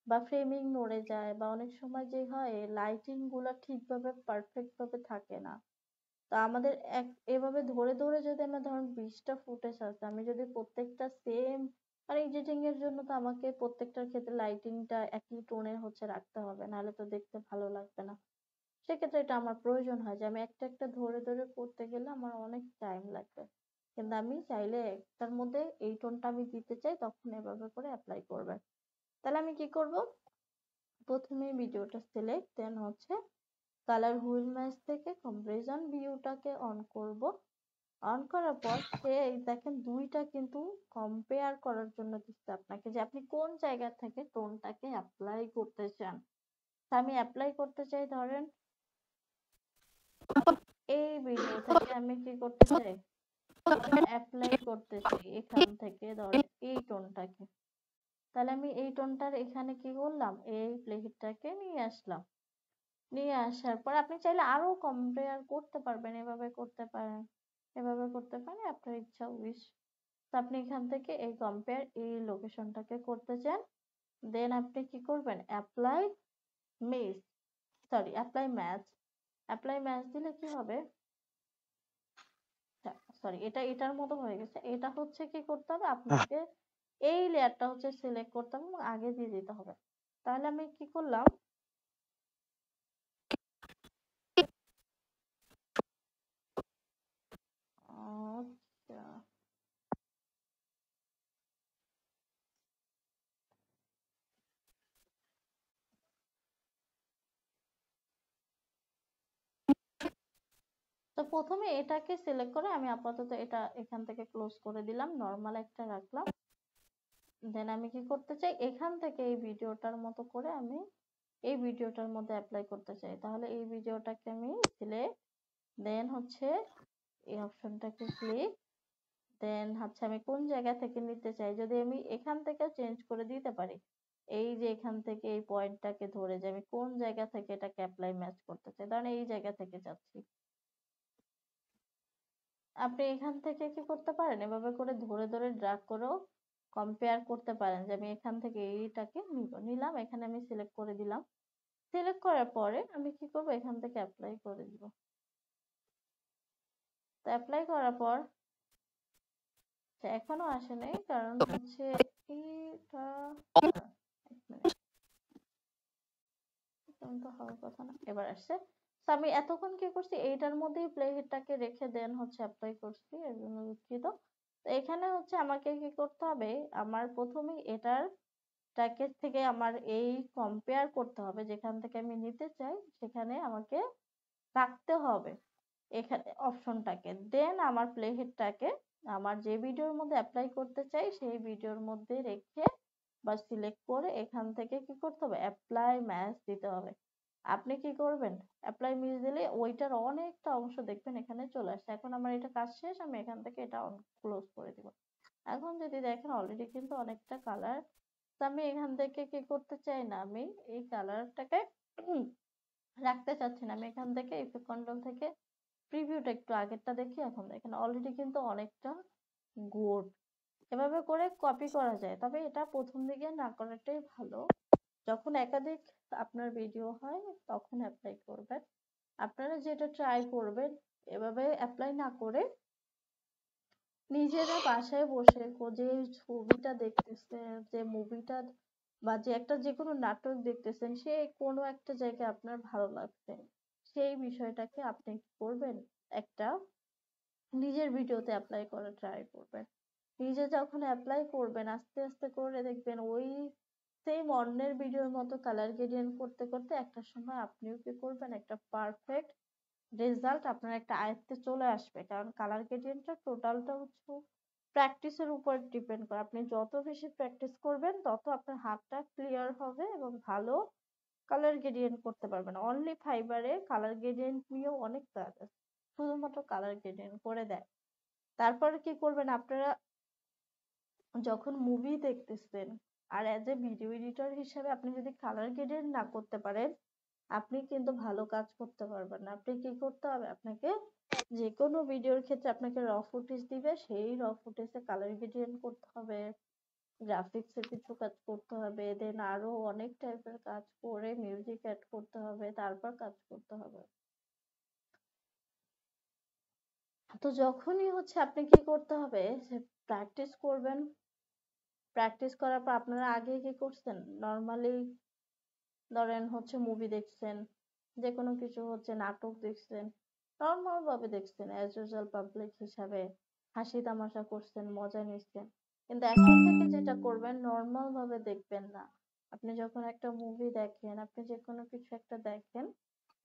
বা ফ্রেমিং নড়ে যায়, বা অনেক সময় যে হয় লাইটিং গুলা ঠিকভাবে পারফেক্ট ভাবে থাকে না। তা আমাদের এভাবে ধরে ধরে যদি আমরা ধরুন 20টা ফুটেজ আছে, আমি যদি প্রত্যেকটা সেম, আর এডিটিং এর জন্য তো আমাকে প্রত্যেকটার ক্ষেত্রে লাইটিংটা একই টোনের হচ্ছে রাখতে হবে, নাহলে তো দেখতে ভালো লাগবে না। সেক্ষেত্রে এটা আমার প্রয়োজন হয় যে আমি একটা একটা ধরে ধরে করতে গেলে আমার অনেক টাইম লাগবে। কিন্তু আমি চাইলে একটার মধ্যে এই টোনটা আমি দিতে চাই, তখন এভাবে করে অ্যাপ্লাই করবেন। তাহলে আমি কি করব, প্রথমে ভিডিওটা সিলেক্ট, দেন হচ্ছে কালার হুইল ম্যাচ থেকে কম্পারিজন ভিউটাকে অন করব। অন করার পর সে এই দেখেন দুইটা কিন্তু কম্পেয়ার করার জন্য দিচ্ছে আপনাকে, যে আপনি কোন জায়গা থেকে টোনটাকে অ্যাপ্লাই করতে চান। তা আমি অ্যাপ্লাই করতে চাই, ধরেন এই ভিডিও থেকে আমি কি করতে চাই, অ্যাপ্লাই করতে চাই এখান থেকে ধরেন এই টোনটাকে। তাহলে আমি এই টোনটার এখানে কি করলাম, এই প্লেটটাকে নিয়ে আসলাম। নিয়ে আসার পর আপনি চাইলে আরো কম্পেয়ার করতে পারবেন, এভাবে করতে পারেন, এভাবে করতে পারেন, আপনার ইচ্ছা উইশ। তো আপনি এখান থেকে এই কম্পেয়ার এই লোকেশনটাকে করতে চান, দেন আপনি কি করবেন, অ্যাপ্লাই মেজ, sorry apply match. Apply match দিলে কি হবে, সরি এটা এটার মতো হয়ে গেছে। এটা হচ্ছে কি করতে হবে আপনাকে, এই লেয়ারটা হচ্ছে সিলেক্ট করতে হবে এবং আগে দিয়ে দিতে হবে। তাহলে আমি কি করলাম, আচ্ছা তো প্রথমে এটাকে সিলেক্ট করে আমি আপাতত এটা এখান থেকে ক্লোজ করে দিলাম, নর্মাল একটা রাখলাম। দেন আমি কি করতে চাই, এখান থেকে এই ভিডিওটার মতো করে আমি এই ভিডিওটার মধ্যে অ্যাপ্লাই করতে চাই। তাহলে এই ভিডিওটাকে আমি সিলেক্ট, দেন হচ্ছে এই অপশনটাকে ক্লিক, দেন হচ্ছে আমি কোন জায়গা থেকে নিতে চাই, যদি আমি এখান থেকে চেঞ্জ করে দিতে পারি, এই যে এখান থেকে এই পয়েন্টটাকে ধরে যে আমি কোন জায়গা থেকে এটাকে অ্যাপ্লাই ম্যাচ করতে চাই, ধরেন এই জায়গা থেকে যাচ্ছি। আপনি এখান থেকে কি করতে পারেন, এভাবে করে ধরে ধরে ড্রাগ করেও কম্পেয়ার করতে পারেন, যে আমি এখান থেকে এইটাকে নিলাম, এখানে আমি সিলেক্ট করে দিলাম। সিলেক্ট করার পরে আমি কি করব, এখান থেকে অ্যাপ্লাই করে দিব। তো অ্যাপ্লাই করার পর এখনো আসে নাই, কারণ হচ্ছে এইটা, এক মিনিট, এরকম তো হওয়ার কথা না, এবার আসছে। তো আমি এতক্ষণ কি করছি, এইটার মধ্যেই প্লে হেডটাকে রেখে দেন হচ্ছে অ্যাপ্লাই করছি, এর জন্য দুঃখিত। তো এখানে হচ্ছে আমাকে কি করতে হবে, আমার প্রথমেই এটার প্যাকেজ থেকে আমার এই কম্পেয়ার করতে হবে, যেখান থেকে আমি নিতে চাই সেখানে আমাকে রাখতে হবে এখানে অপশনটাকে। দেন আমার প্লে হেডটাকে আমার যে ভিডিওর মধ্যে অ্যাপ্লাই করতে চাই সেই ভিডিওর মধ্যে রেখে বা সিলেক্ট করে এখান থেকে কি করতে হবে, অ্যাপ্লাই ম্যাচ দিতে হবে। আপনি কি করবেন, অ্যাপ্লাই ম্যাচ দিলে ওইটার অনেকটা অংশ দেখবেন এখানে চলে আসছে। এখন আমার এটা কাজ শেষ, আমি এখান থেকে এটা ক্লোজ করে দিব। এখন যদি দেখেন অলরেডি কিন্তু অনেকটা কালার, তো আমি এখান থেকে কি করতে চাই না, আমি এই কালারটাকে রাখতে চাচ্ছি না। আমি এখান থেকে ইফেক্ট কন্ট্রোল থেকে প্রিভিউটা একটু আগেরটা দেখি, এখন দেখেন অলরেডি কিন্তু অনেকটা গুড। এভাবে করে কপি করা যায়, তবে এটা প্রথম দিকে না করাটাই ভালো। যখন একাধিক আপনার ভিডিও হয় তখন অ্যাপ্লাই করবেন। আপনারা যেটা ট্রাই করবেন, এভাবে অ্যাপ্লাই না করে নিজেরা বাসায় বসে যে ছবিটা দেখতেছেন, যে মুভিটা বা যে একটা যে কোনো নাটক দেখতেছেন, সে কোনো একটা জায়গায় আপনার ভালো লাগছে, সেই বিষয়টাকে আপনি কি করবেন, একটা নিজের ভিডিওতে অ্যাপ্লাই করার ট্রাই করবেন। নিজে যখন অ্যাপ্লাই করবেন আস্তে আস্তে করে দেখবেন ওই সেম অন্যের ভিডিওর মতো কালার গ্রেডিয়েন্ট করতে করতে একটা সময় আপনিও কি করবেন, একটা পারফেক্ট রেজাল্ট আপনার একটা আয়ত্তে চলে আসবে। কারণ কালার গ্রেডিয়েন্টটা টোটালটা হচ্ছে প্র্যাকটিসের উপর ডিপেন্ড করে। আপনি যত বেশি প্র্যাকটিস করবেন তত আপনার হাতটা ক্লিয়ার হবে এবং ভালো কালার গ্রেডিয়েন্ট করতে পারবেন। অনলি ফাইবারে কালার গ্রেডিয়েন্ট নিয়েও অনেক কাজ আছে। শুধুমাত্র কালার গ্রেডিয়েন্ট করে দেয়। তারপরে কি করবেন আপনারা যখন মুভি দেখতেছেন আর এজ এ ভিডিও এডিটর হিসেবে আপনি যদি কালার গ্রেডিয়েন্ট না করতে পারেন আপনি কিন্তু ভালো কাজ করতে পারবেন না। আপনি কি করতে হবে, আপনাকে যে কোনো ভিডিওর ক্ষেত্রে আপনাকে র ফুটেজ দিবে, সেই র ফুটেজে কালার গ্রেডিয়েন্ট করতে হবে, গ্রাফিক্স এর কিছু কাজ করতে হবে, দেন আরো অনেক টাইপের কাজ করে মিউজিক অ্যাড করতে হবে, তারপর কাজ করতে হবে। তো যখনই হচ্ছে আপনি কি করতে হবে যে প্র্যাকটিস করবেন, প্র্যাকটিস করার পর আপনারা আগে কি করছেন, নর্মালি ধরেন হচ্ছে মুভি দেখছেন, যে কোনো কিছু হচ্ছে নাটক দেখছেন, নর্মাল ভাবে দেখছেন অ্যাজ ইউজুয়াল পাবলিক হিসাবে, হাসি তামাশা করছেন, মজা নিচ্ছেন। কিন্তু এখন থেকে যেটা করবেন, নর্মাল ভাবে দেখবেন না। আপনি যখন একটা মুভি দেখেন, আপনি যে কোনো কিছু একটা দেখেন,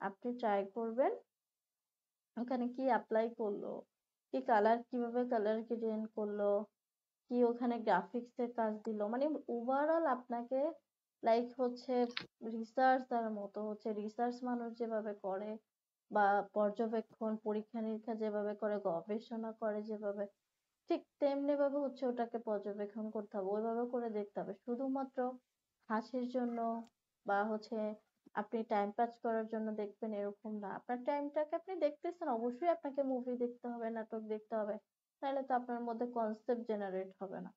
আপনি ট্রাই করবেন ওখানে কি অ্যাপ্লাই করলো, কি কালার, কিভাবে কালার গ্রেডিয়েন্ট করলো, কি ওখানে গ্রাফিক্স এর কাজ দিল, মানে ওভারঅল আপনাকে লাইক হচ্ছে রিসার্চার মতো, হচ্ছে রিসার্চ মানুষ যেভাবে করে বা পর্যবেক্ষণ পরীক্ষা নিরীক্ষা যেভাবে করে, গবেষণা করে যেভাবে, ঠিক তেমনি ভাবে হচ্ছে ওটাকে পর্যবেক্ষণ করতে হবে, ওইভাবে করে দেখতে হবে। শুধুমাত্র হাসির জন্য বা হচ্ছে আপনি টাইম পাস করার জন্য দেখবেন এরকম না। আপনার টাইমটাকে আপনি দেখতেছেন, অবশ্যই আপনাকে মুভি দেখতে হবে, নাটক দেখতে হবে, তাহলে তো আপনার মধ্যে কনসেপ্ট জেনারেট হবে না।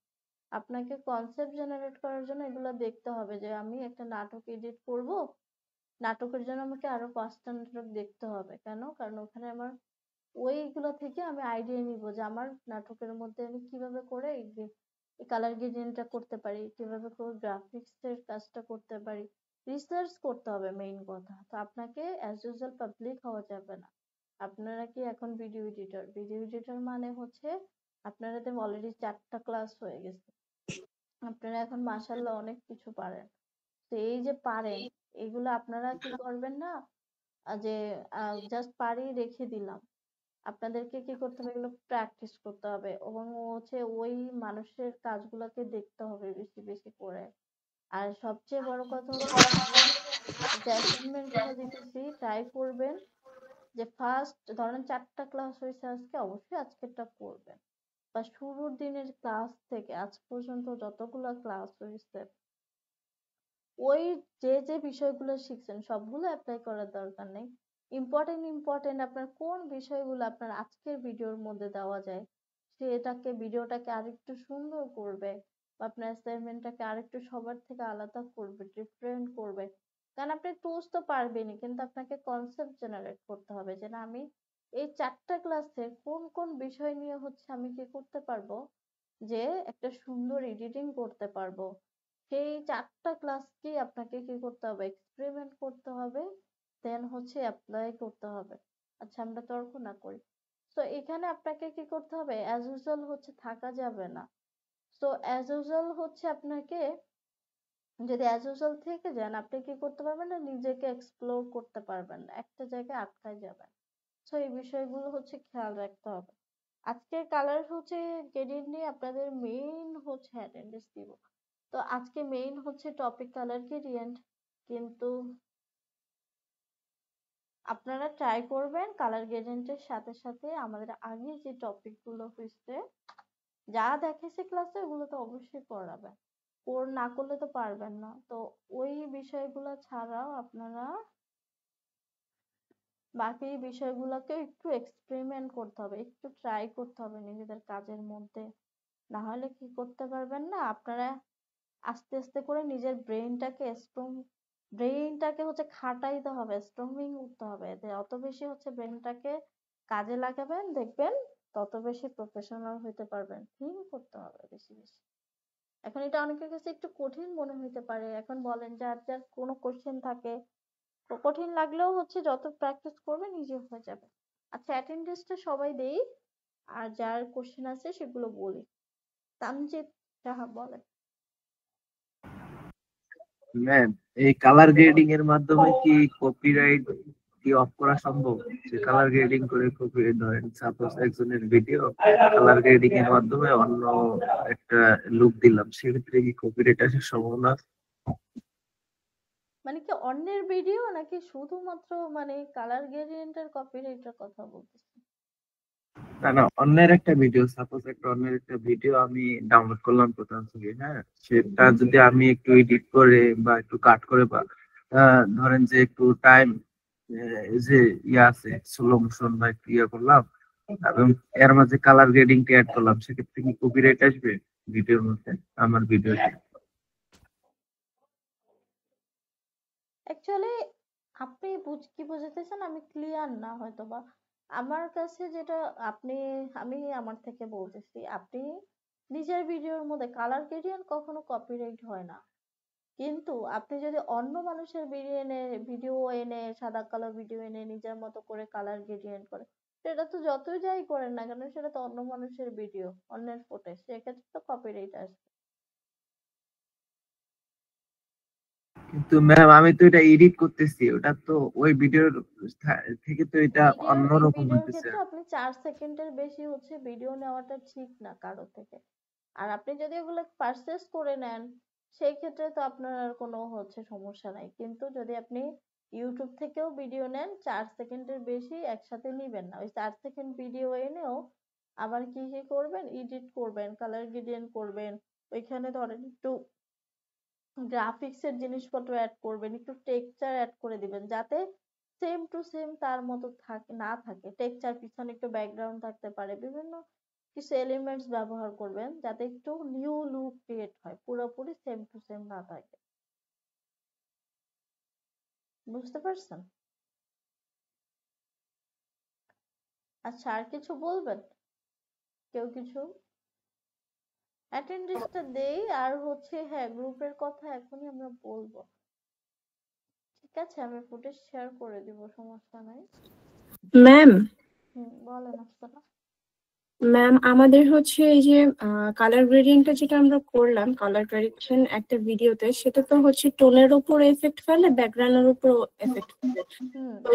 আপনাকে কনসেপ্ট জেনারেট করার জন্য এগুলো দেখতে হবে যে আমি একটা নাটক এডিট করব, নাটকের জন্য আমাকে আরো 5টা নাটক দেখতে হবে। কেন? কারণ ওখানে আমার ওইগুলো থেকে আমি আইডিয়া নিব যে আমার নাটকের মধ্যে আমি কিভাবে করে এই কালার গ্রেডিয়েন্টটা করতে পারি, কিভাবে করে গ্রাফিক্স এর কাজটা করতে পারি। রিসার্চ করতে হবে মেইন কথা। তো আপনাকে অ্যাজ ইউজুয়াল পাবলিক হওয়া যাবে না। আপনারা কি এখন ভিডিও এডিটর, ভিডিও এডিটর মানে হচ্ছে আপনারা তো অলরেডি 4টা ক্লাস হয়ে গেছে, আপনারা এখন মাশাআল্লাহ অনেক কিছু পারেন। তো এই যে পারেন, এগুলো আপনারা কি করবেন না যে জাস্ট পারি রেখে দিলাম। আপনাদেরকে কি করতে হবে, এগুলো প্র্যাকটিস করতে হবে এবং হচ্ছে ওই মানুষের কাজগুলোকে দেখতে হবে বেশি বেশি করে। আর সবচেয়ে বড় কথা হচ্ছে আপনারা যে অ্যাসাইনমেন্ট গুলো দিতেছি ট্রাই করবেন যে ফার্স্ট ধরেন 4টা ক্লাস হয়েছে আজকে, অবশ্যই আজকেরটা করবেন, বা শুরুর দিনের ক্লাস থেকে আজ পর্যন্ত যতগুলো ক্লাস হয়েছে ওই যে যে বিষয়গুলো শিখছেন সবগুলো অ্যাপ্লাই করার দরকার নেই। ইম্পর্টেন্ট আপনার কোন বিষয়গুলো আপনার আজকের ভিডিওর মধ্যে দেওয়া যায়, সেটাকে ভিডিওটাকে আরেকটু সুন্দর করবে বা আপনার অ্যাসাইনমেন্টটাকে আরেকটু সবার থেকে আলাদা করবে, ডিফারেন্ট করবে। কারণ আপনি টুলস তো পারবেনই, কিন্তু আপনাকে কনসেপ্ট জেনারেট করতে হবে যে না আমি এই 4টা ক্লাসে কোন কোন বিষয় নিয়ে হচ্ছে আমি কি করতে পারবো, যে একটা সুন্দর এডিটিং করতে পারবো। সেই 4টা ক্লাসকেই আপনাকে কি করতে হবে, এক্সপেরিমেন্ট করতে হবে, দেন হচ্ছে অ্যাপ্লাই করতে হবে। আচ্ছা আমরা তর্ক না করি। তো এখানে আপনাকে কি করতে হবে, অ্যাজ ইউজুয়াল হচ্ছে থাকা যাবে না। তো অ্যাজ ইউজুয়াল হচ্ছে আপনাকে, যদি অ্যাজ ইউজুয়াল থেকে যান আপনি কি করতে পারবেন না, নিজেকে এক্সপ্লোর করতে পারবেন না, একটা জায়গায় আটকায় যাবেন। তো এই বিষয়গুলো হচ্ছে খেয়াল রাখতে হবে। আজকে কালার হচ্ছে গ্রেডিয়েন্ট নিয়ে আপনাদের মেইন হচ্ছে অ্যাটেন্ডেন্স দিব। তো আজকে মেইন হচ্ছে টপিক কালার গ্রেডিয়েন্ট, কিন্তু আপনারা ট্রাই করবেন কালার গ্রেডিয়েন্টের সাথে সাথে আমাদের আগে যে টপিক গুলো হয়েছে, যা দেখেছে ক্লাসে ওগুলো তো অবশ্যই পড়াবেন, না করলে তো পারবেন না। তো ওই বিষয়গুলো ছাড়াও আপনারা বাকি বিষয়গুলোকে একটু এক্সপেরিমেন্ট করতে হবে, একটু ট্রাই করতে হবে নিজেদের কাজের মধ্যে। না হলে কি করতে পারবেন না আপনারা, আস্তে আস্তে করে নিজের ব্রেইনটাকে হচ্ছে খাটাইতে হবে, স্ট্রমিং করতে হবে। যত বেশি হচ্ছে ব্রেইনটাকে কাজে লাগাবেন দেখবেন তত বেশি প্রফেশনাল হইতে পারবেন। থিঙ্ক করতে হবে বেশি বেশি। এখন এটা অনেকের কাছে একটু কঠিন মনে হইতে পারে, এখন বলেন যার যার কোনো কোশ্চেন থাকে, তো কঠিন লাগলেও হচ্ছে যত প্র্যাকটিস করবে নিজে হয়ে যাবে। আচ্ছা অ্যাটেন্ডেন্সটা সবাই দেই, আর যার কোশ্চেন আছে সেগুলো বলি। তামজিৎ রাহা বলেন। ম্যাম, এই কালার গ্রেডিং এর মাধ্যমে কি কপিরাইট কি অফ করা সম্ভব? যে কালার গ্রেডিং করে কপিরাইট, ধরেন সাপোজ একজনের ভিডিও কালার গ্রেডিং এর মাধ্যমে অন্য একটা লুক দিলাম, সেক্ষেত্রে কি কপিরাইট আসার সম্ভাবনা আছে? মানে কি অন্যের ভিডিও নাকি শুধুমাত্র মানে কালার গ্রেডিয়েন্টের কপিরাইটের কথা বলতেছেন? না না, অন্যের একটা ভিডিও, সাপোজ একটা অন্যের একটা ভিডিও আমি ডাউনলোড করলাম প্রথম থেকে, হ্যাঁ, সেটা যদি আমি একটু এডিট করে বা একটু কাট করে বা ধরেন যে একটু টাইম যে ইয়ে আছে স্লো মোশন বা একটু ইয়ে করলাম এবং এর মাঝে কালার গ্রেডিং অ্যাড করলাম, সেক্ষেত্রে কি কপিরাইট আসবে ভিডিওর মধ্যে, আমার ভিডিওতে? অ্যাকচুয়ালি আপনি কি বোঝাতেছেন আমি ক্লিয়ার না হয়তোবা। আমার কাছে যেটা আপনি, আমি আমার থেকে বলতেছি, আপনি নিজের ভিডিওর মধ্যে কালার গ্রেডিয়েন্ট কখনো কপিরাইট হয় না। কিন্তু আপনি যদি অন্য মানুষের ভিডিও এনে সাদা কালো ভিডিও এনে নিজের মতো করে কালার গ্রেডিয়েন্ট করে, সেটা তো যতই যাই করেন না কেন সেটা তো অন্য মানুষের ভিডিও, অন্যের ফুটেজ, সেক্ষেত্রে তো কপিরাইট আসবে। কিন্তু ম্যাম আমি তো এটা এডিট করতেছি, ওটা তো ওই ভিডিওর থেকে তো এটা অন্যরকম ভিডিওর হইতেছে। ক্ষেত্রে আপনি 4 সেকেন্ডের বেশি ভিডিও নেওয়াটা ঠিক না কারো থেকে। আর আপনি যদি এগুলো পারচেস করে নেন সেই ক্ষেত্রে তো আপনার আর কোনো সমস্যা নাই। কিন্তু যদি আপনি ইউটিউব থেকেও ভিডিও নেন 4 সেকেন্ডের বেশি একসাথে নিবেন না। ওই 4 সেকেন্ড ভিডিও এনেও আবার কি কি করবেন, এডিট করবেন, কালার গ্রেডিয়েন্ট করবেন, ওইখানে ধরেন একটু গ্রাফিক্স এর জিনিসপত্র অ্যাড করবেন, একটু টেক্সচার অ্যাড করে দিবেন যাতে সেম টু সেম তার মতো না থাকে। টেক্সচার পিছনে একটু ব্যাকগ্রাউন্ড থাকতে পারে, বিভিন্ন কিছু এলিমেন্টস ব্যবহার করবেন যাতে একটু নিউ লুক ক্রিয়েট হয়, পুরোপুরি সেম টু সেম না থাকে। বুঝতে পারছেন? আচ্ছা, আর কিছু বলবেন? কেউ কিছু? অ্যাটেন্ডেন্সটা দেই। আর হ্যাঁ, গ্রুপের কথা এখনই আমরা বলবো। ঠিক আছে, আমি ফুটেজ শেয়ার করে দিব, সমস্যা নাই। ম্যাম, বলেন আপনারা। ম্যাম আমাদের এই যে কালার গ্রেডিয়েন্টটা যেটা আমরা করলাম, কালার কারেকশন একটা ভিডিওতে, সেটা তো টোনের উপর এফেক্ট ফেলে, ব্যাকগ্রাউন্ডের উপর এফেক্ট ফেলে। তো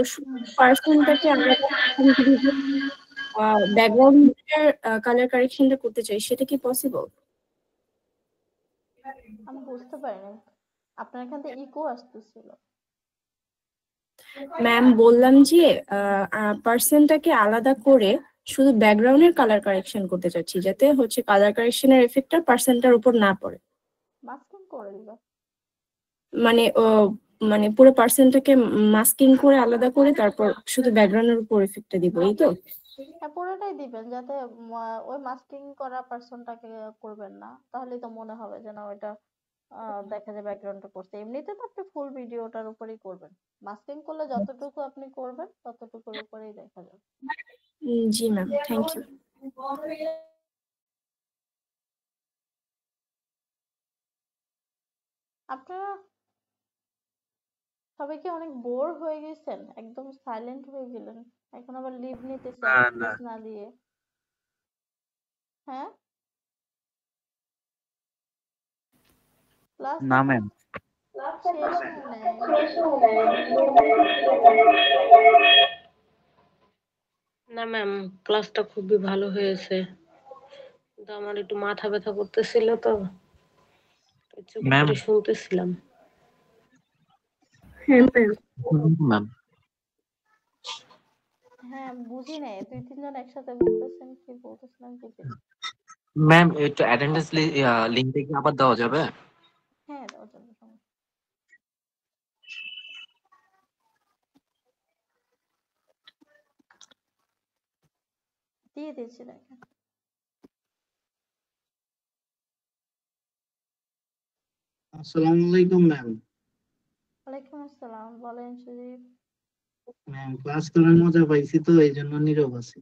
পার্সনটাকে আমরা ব্যাকগ্রাউন্ডের কালার কারেকশনটা করতে চাই, সেটা কি পসিবল? আমি বুঝতে পারিনি, আপনার এখান থেকে ইকো আসতেছিল। ম্যাম বললাম যে পার্সনটাকে আলাদা করে শুধু ব্যাকগ্রাউন্ডের কালার কারেকশন করতে চাচ্ছি, যাতে কালার কারেকশনের এফেক্টটা পার্সনটার উপর না পড়ে। মাস্কিং করে দিবা? মানে মানে পুরো পার্সনটাকে মাস্কিং করে আলাদা করে তারপর শুধু ব্যাকগ্রাউন্ডের উপর এফেক্টটা দিব, এই তো? হ্যাঁ, পুরোটাই দিবেন, যাতে ওই মাস্কিং করা পার্সনটাকে করবেন না, তাহলেই তো মনে হবে যে না ওইটা দেখা যায় ব্যাকগ্রাউন্ডটা করছে। এমনিতে তো আপনি ফুল ভিডিওটার উপরেই করবেন, মাস্কিং করলে যতটুকু আপনি করবেন ততটুকুর উপরেই দেখা যাবে। জি ম্যাম, থ্যাংক ইউ। আপনারা সবাই কি অনেক বোর হয়ে গেছেন, একদম সাইলেন্ট হয়ে গেলেন, এখন আবার লিভ নিতেছে না না অ্যাটেন্ডেন্স না দিয়ে? হ্যাঁ, ক্লাস না ম্যাম, শেষ হয় নাই। না ম্যাম, ক্লাসটা খুবই ভালো হয়েছে, কিন্তু আমার একটু মাথা ব্যথা করতেছিল তো চুপ ম্যাম, করে শুনতেছিলাম। হ্যাঁ ম্যাম। ম্যাম, হ্যাঁ, বুঝি নাই, 2-3 জন একসাথে বলতেছেন, কি বলতেছেন আমি বুঝি না। ম্যাম একটু অ্যাটেন্ডেন্স লিংকটা কি আবার দেওয়া যাবে? হ্যাঁ, দেওয়া যাবে, সমস্যা। দিয়ে দিয়েছি, দেখেন। আসসালামু আলাইকুম ম্যাম। ওয়ালাইকুম আসসালাম, বলেন সুদীপ। ম্যাম ক্লাস করার মজা পাইছি তো এই জন্য নীরব আছি।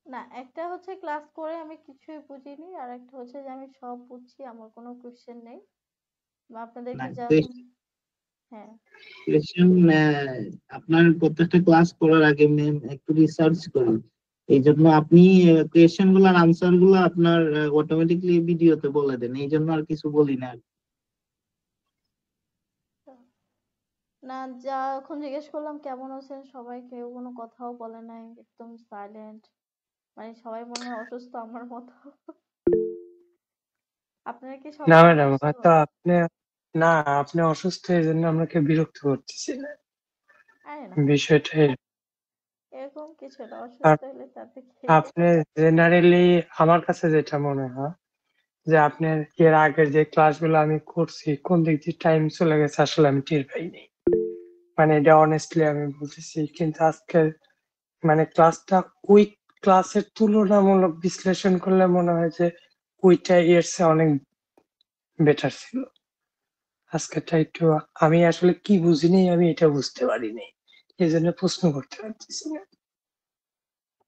না, একটা ক্লাস করে আমি কিছুই বুঝিনি, আর একটা যে আমি সব বুঝছি, আমার কোনো কোশ্চেন নেই, বা আপনাদেরকে না জাস্ট। হ্যাঁ, কোয়েশ্চেন, আপনার প্রত্যেকটা ক্লাস করার আগে ম্যাম একটু রিসার্চ করি, এই জন্য আপনি কোয়েশ্চেন গুলার আনসার গুলো আপনার অটোমেটিকলি ভিডিওতে বলে দেন, এই জন্য আর কিছু বলি না। না, যখন জিজ্ঞেস করলাম কেমন আছেন, সবাই কেউ কোনো কথাও বলে নাই, একদম সাইলেন্ট, মানে সবাই মনে হয় অসুস্থ আমার মতো। আপনারা কি না সবাই ম্যাডাম, অসুস্থ? হয়তো আপনি, না আপনি অসুস্থ এই জন্য আমরা কেউ বিরক্ত করতেছি না, আরে না, বিষয়টা এরকম কিছু না, আর অসুস্থ হলে তাতে কি আপনি জেনারেলি আমার কাছে যেটা মনে হয় যে আপনার এর আগের যে ক্লাসগুলো আমি করছি কোন দিক দিয়ে টাইম চলে গেছে আসলে আমি টের পাইনি। মানে এটা অনেস্টলি আমি বলতেছি, কিন্তু আজকে মানে ক্লাসটা ওই ক্লাসের তুলনামূলক বিশ্লেষণ করলে মনে হয় যে ওইটা এর চেয়ে অনেক বেটার ছিল। আজকেরটা একটু আমি আসলে কি বুঝিনি আমি এটা বুঝতে পারিনি, এই জন্য প্রশ্ন করতে পারতেছি না।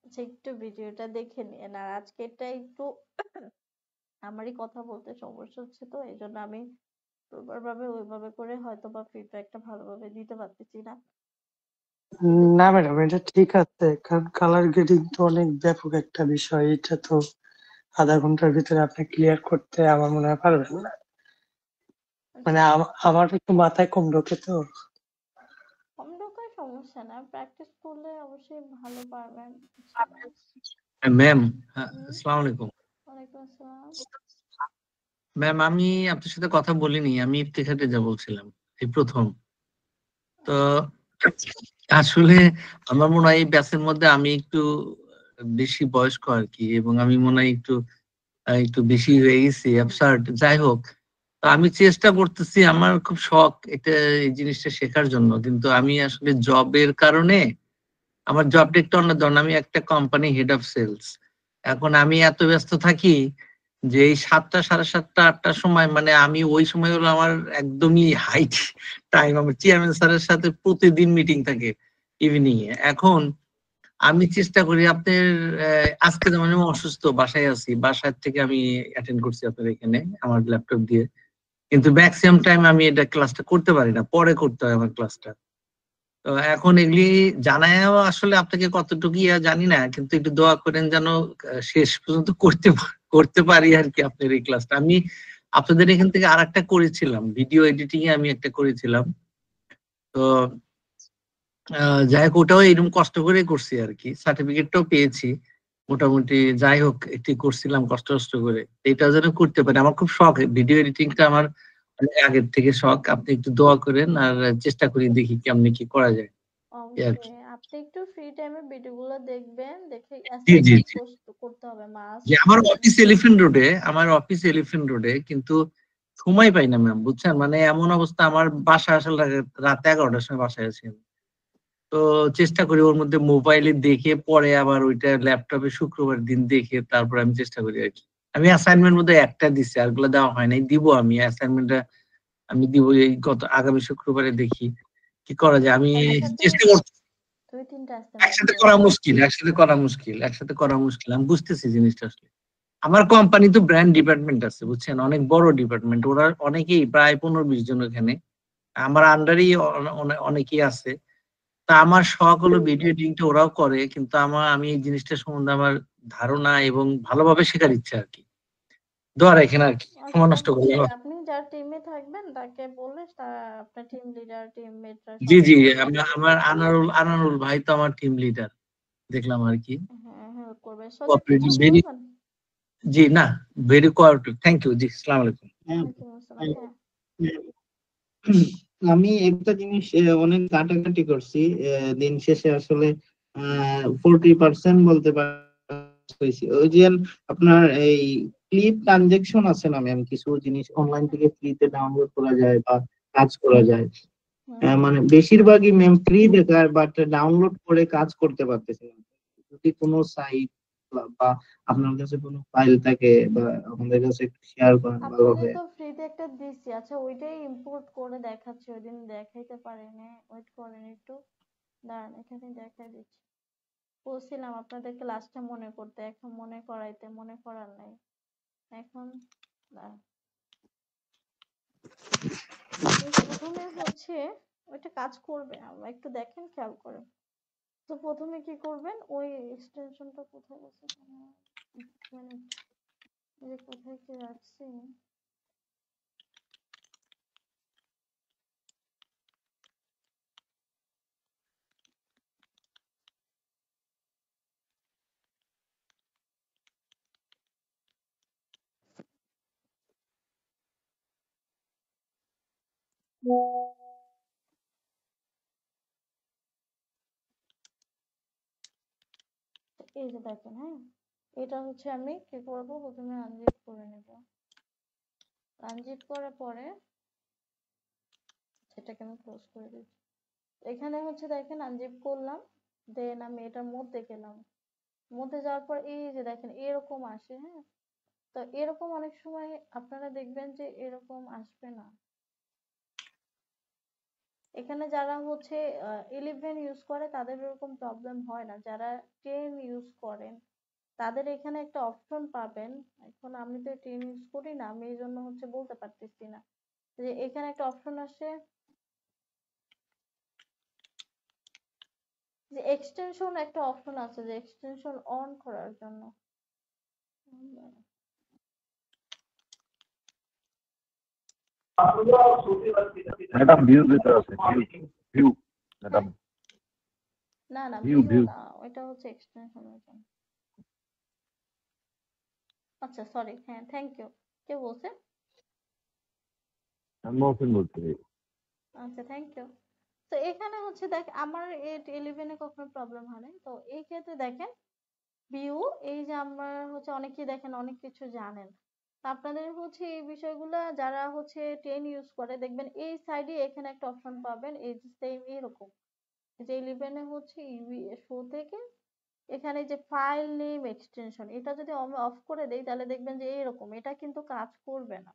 আচ্ছা, একটু ভিডিওটা দেখে নিন। আর আজকেরটা একটু আমারই কথা বলতে সমস্যা হচ্ছে, তো এই জন্য আমি প্রপারভাবে ওইভাবে করে হয়তো বা ফিডব্যাকটা ভালোভাবে দিতে পারতেছি না। না ম্যাডাম, এটা ঠিক আছে, কারণ কালার গ্রেডিং তো অনেক ব্যাপক একটা বিষয়, এটা তো আধা ঘন্টার ভিতরে আপনি ক্লিয়ার করতে আমার মনে হয় পারবেন না। মানে আমার একটু মাথায় কম ঢোকে তো। কম ঢোকার সমস্যা না, প্র্যাকটিস করলে অবশ্যই ভালো পারবেন। ম্যাম, হুম, আসসালামু আলাইকুম। ওয়ালাইকুম আসসালাম। ম্যাম, আমি আপনার সাথে কথা বলিনি, আমি ইফতেখার রেজা বলছিলাম এই প্রথম। তো আসলে আমার মনে হয় এই ব্যাচের মধ্যে আমি একটু বেশি বয়স্ক আর কি, এবং আমি মনে হয় একটু একটু বেশি হয়ে গেছি অ্যাবসার্ড। যাই হোক, তো আমি চেষ্টা করতেছি, আমার খুব শখ এটা এই জিনিসটা শেখার জন্য, কিন্তু আমি আসলে জবের কারণে আমার জবটা একটু অন্য ধরনের। আমি একটা কোম্পানি হেড অফ সেলস। এখন আমি এত ব্যস্ত থাকি যে এই 7টা, 7:30, 8টার সময়, মানে আমি ওই সময় হলো আমার একদমই হাইট টাইম। আমার চেয়ারম্যান স্যারের সাথে প্রতিদিন মিটিং থাকে ইভিনিং এ। এখন আমি চেষ্টা করি আপনার আজকে যেমন আমি অসুস্থ, বাসায় আছি, বাসার থেকে আমি অ্যাটেন্ড করছি আপনার এখানে আমার ল্যাপটপ দিয়ে, কিন্তু ম্যাক্সিমাম টাইম আমি এটা ক্লাসটা করতে পারি না, পরে করতে হয় আমার ক্লাসটা। তো এখন এগুলি জানায়ও আসলে আপনাকে কতটুকু জানি না, কিন্তু একটু দোয়া করেন যেন শেষ পর্যন্ত করতে পারি আর কি আপনার এই ক্লাসটা। আমি আপনাদের এখান থেকে আর একটা করেছিলাম, ভিডিও এডিটিং এ আমি একটা করেছিলাম। তো যাই হোক, ওটাও এরকম কষ্ট করে করছি আর কি, সার্টিফিকেটটাও পেয়েছি মোটামুটি। যাই হোক, একটু করছিলাম কষ্ট করে, এটা যেন করতে পারি। আমার খুব শখ ভিডিও এডিটিংটা, আমার অনেক আগের থেকে শখ। আপনি একটু দোয়া করেন আর চেষ্টা করি, দেখি কেমনে কি করা যায় এই আর কি। অবশ্যই আপনি একটু ফ্রি টাইমে ভিডিওগুলো দেখবেন, দেখে জি জি অ্যাসাইনমেন্ট জি করতে হবে মাস্ট। যে আমার অফিস এলিফ্যান্ট রোডে, আমার অফিস এলিফ্যান্ট রোডে, কিন্তু সময় পাই না ম্যাম, বুঝছেন? মানে এমন অবস্থা, আমার বাসা আসলে রাত 11টার সময় বাসায় আছি আমি। তো চেষ্টা করি ওর মধ্যে মোবাইলে দেখে, পরে আবার ওইটা ল্যাপটপে শুক্রবার দিন দেখে তারপর আমি চেষ্টা করি আর কি। আমি অ্যাসাইনমেন্ট মধ্যে একটা দিচ্ছি, আরগুলো দেওয়া হয় নাই, দিব। আমি অ্যাসাইনমেন্টটা আমি দিব এই আগামী শুক্রবারে, দেখি কি করা যায়। আমি একসাথে চেষ্টা করছি। 2-3টা অ্যাসাইনমেন্ট একসাথে করা করবেন। মুশকিল, একসাথে করা মুশকিল, একসাথে করা মুশকিল। আমি বুঝতেছি জিনিসটা আসলে। আমার কোম্পানি তো ব্র্যান্ড ডিপার্টমেন্ট আছে, বুঝছেন, অনেক বড় ডিপার্টমেন্ট। ওরা অনেকেই, প্রায় 15-20 জন এখানে আমার আন্ডারেই অনেকেই আছে। তা আমার শখ হলো ভিডিও এডিটিংটা ওরাও করে, কিন্তু আমি এই জিনিসটা সম্বন্ধে আমার ধারণা এবং ভালোভাবে শেখার ইচ্ছা আর কি। দোয়া রাখেন আর কি, সময় নষ্ট করবো অবশ্যই না। আপনি যার টিমে থাকবেন তাকে বললে আপনার টিম লিডার টিমমেটরা জি সবাই জি, হেল্প আমার আনারুল ভাই তো আমার টিম লিডার, দেখলাম আর কি। হ্যাঁ হেল্প করবে। সোজা কি কোঅপারেটিভ, কিছু ভেরি, বলবেন? জি না, ভেরি কোঅপারেটিভ। থ্যাংক ইউ জি, আসসালামু আলাইকুম। ওয়ালাইকুম আসসালাম। হ্যাঁ, আমি একটা জিনিস অনেক ঘাটাঘাটি করছি, দিন শেষে আসলে 40% বলতে পারছি। ওই যে আপনার এই ক্লিপ ট্রানজেকশন আছে না ম্যাম, কিছু জিনিস অনলাইন থেকে ফ্রিতে ডাউনলোড করা যায় বা কাজ করা যায়। মানে বেশিরভাগই ম্যাম ফ্রি দেখায়, বাট ডাউনলোড করে কাজ করতে পারতেছি না। যদি কোনো সাইট বা আপনার কাছে কোনো ফাইল থাকে বা আমাদের কাছে একটু শেয়ার করেন ভালো আপনাদের হবে। তো ফ্রিতে একটা দিচ্ছি। আচ্ছা, ওইটাই ইম্পোর্ট করে দেখাচ্ছি, ওইদিন দেখাইতে পারিনি। ওয়েট করেন একটু, দাঁড়ান এখানে দেখাই দিচ্ছি। বলছিলাম আপনাদেরকে লাস্টে মনে করতে, এখন মনে করাইতে, মনে করার নাই এখন। দাঁড়ান, প্রথমে হচ্ছে ওইটা কাজ করবে, আমরা একটু দেখেন, খেয়াল করেন। তো প্রথমে কি করবেন, ওই এক্সটেনশনটা কোথায় আছে, মানে যে কোথায় কি রাখছি। এই যে দেখেন, হ্যাঁ, এটা হচ্ছে আমি কি করবো, প্রথমে আনজিপ করে নেব। আনজিপ করার পরে সেটাকে আমি ক্লোজ করে দিচ্ছি। এখানে হচ্ছে দেখেন আনজিপ করলাম, দেন আমি এটার মধ্যে গেলাম। মধ্যে যাওয়ার পর এই যে দেখেন এরকম আসে, হ্যাঁ। তো এরকম অনেক সময় আপনারা দেখবেন যে এরকম আসবে না। এখানে যারা হচ্ছে 11 ইউজ করে তাদের এরকম প্রবলেম হয় না। যারা 10 ইউজ করেন তাদের এখানে একটা অপশন পাবেন। এখন আমি তো 10 ইউজ করি না, আমি এই জন্য হচ্ছে বলতে পারতেছি না। যে এখানে একটা অপশন আসে যে এক্সটেনশন, একটা অপশন আছে যে এক্সটেনশন অন করার জন্য। ম্যাডাম ভিউ দিতে আছে, ভিউ ম্যাডাম, না না ভিউ ভিউ ভিউ না, ওইটা হচ্ছে এক্সটেনশনের জন্য। আচ্ছা সরি, হ্যাঁ থ্যাংক ইউ। কে বলছে? আমি মহসিন বলছি। আচ্ছা থ্যাংক ইউ। তো এখানে হচ্ছে দেখ আমার 11 এ কখনো প্রবলেম হয় নাই। তো এই ক্ষেত্রে দেখেন ভিউ, এই যে আমরা হচ্ছে অনেকেই দেখেন অনেক কিছু জানেন। তা আপনাদের হচ্ছে এই বিষয়গুলা যারা হচ্ছে 10 ইউজ করে দেখবেন এই সাইডে এখানে একটা অপশন পাবেন, এই যে সেম এরকম যে 11 এ হচ্ছে ইউবি শো থেকে এখানে যে ফাইল নেম এক্সটেনশন, এটা যদি আমি অফ করে দেই তাহলে দেখবেন যে এরকম, এটা কিন্তু কাজ করবে না।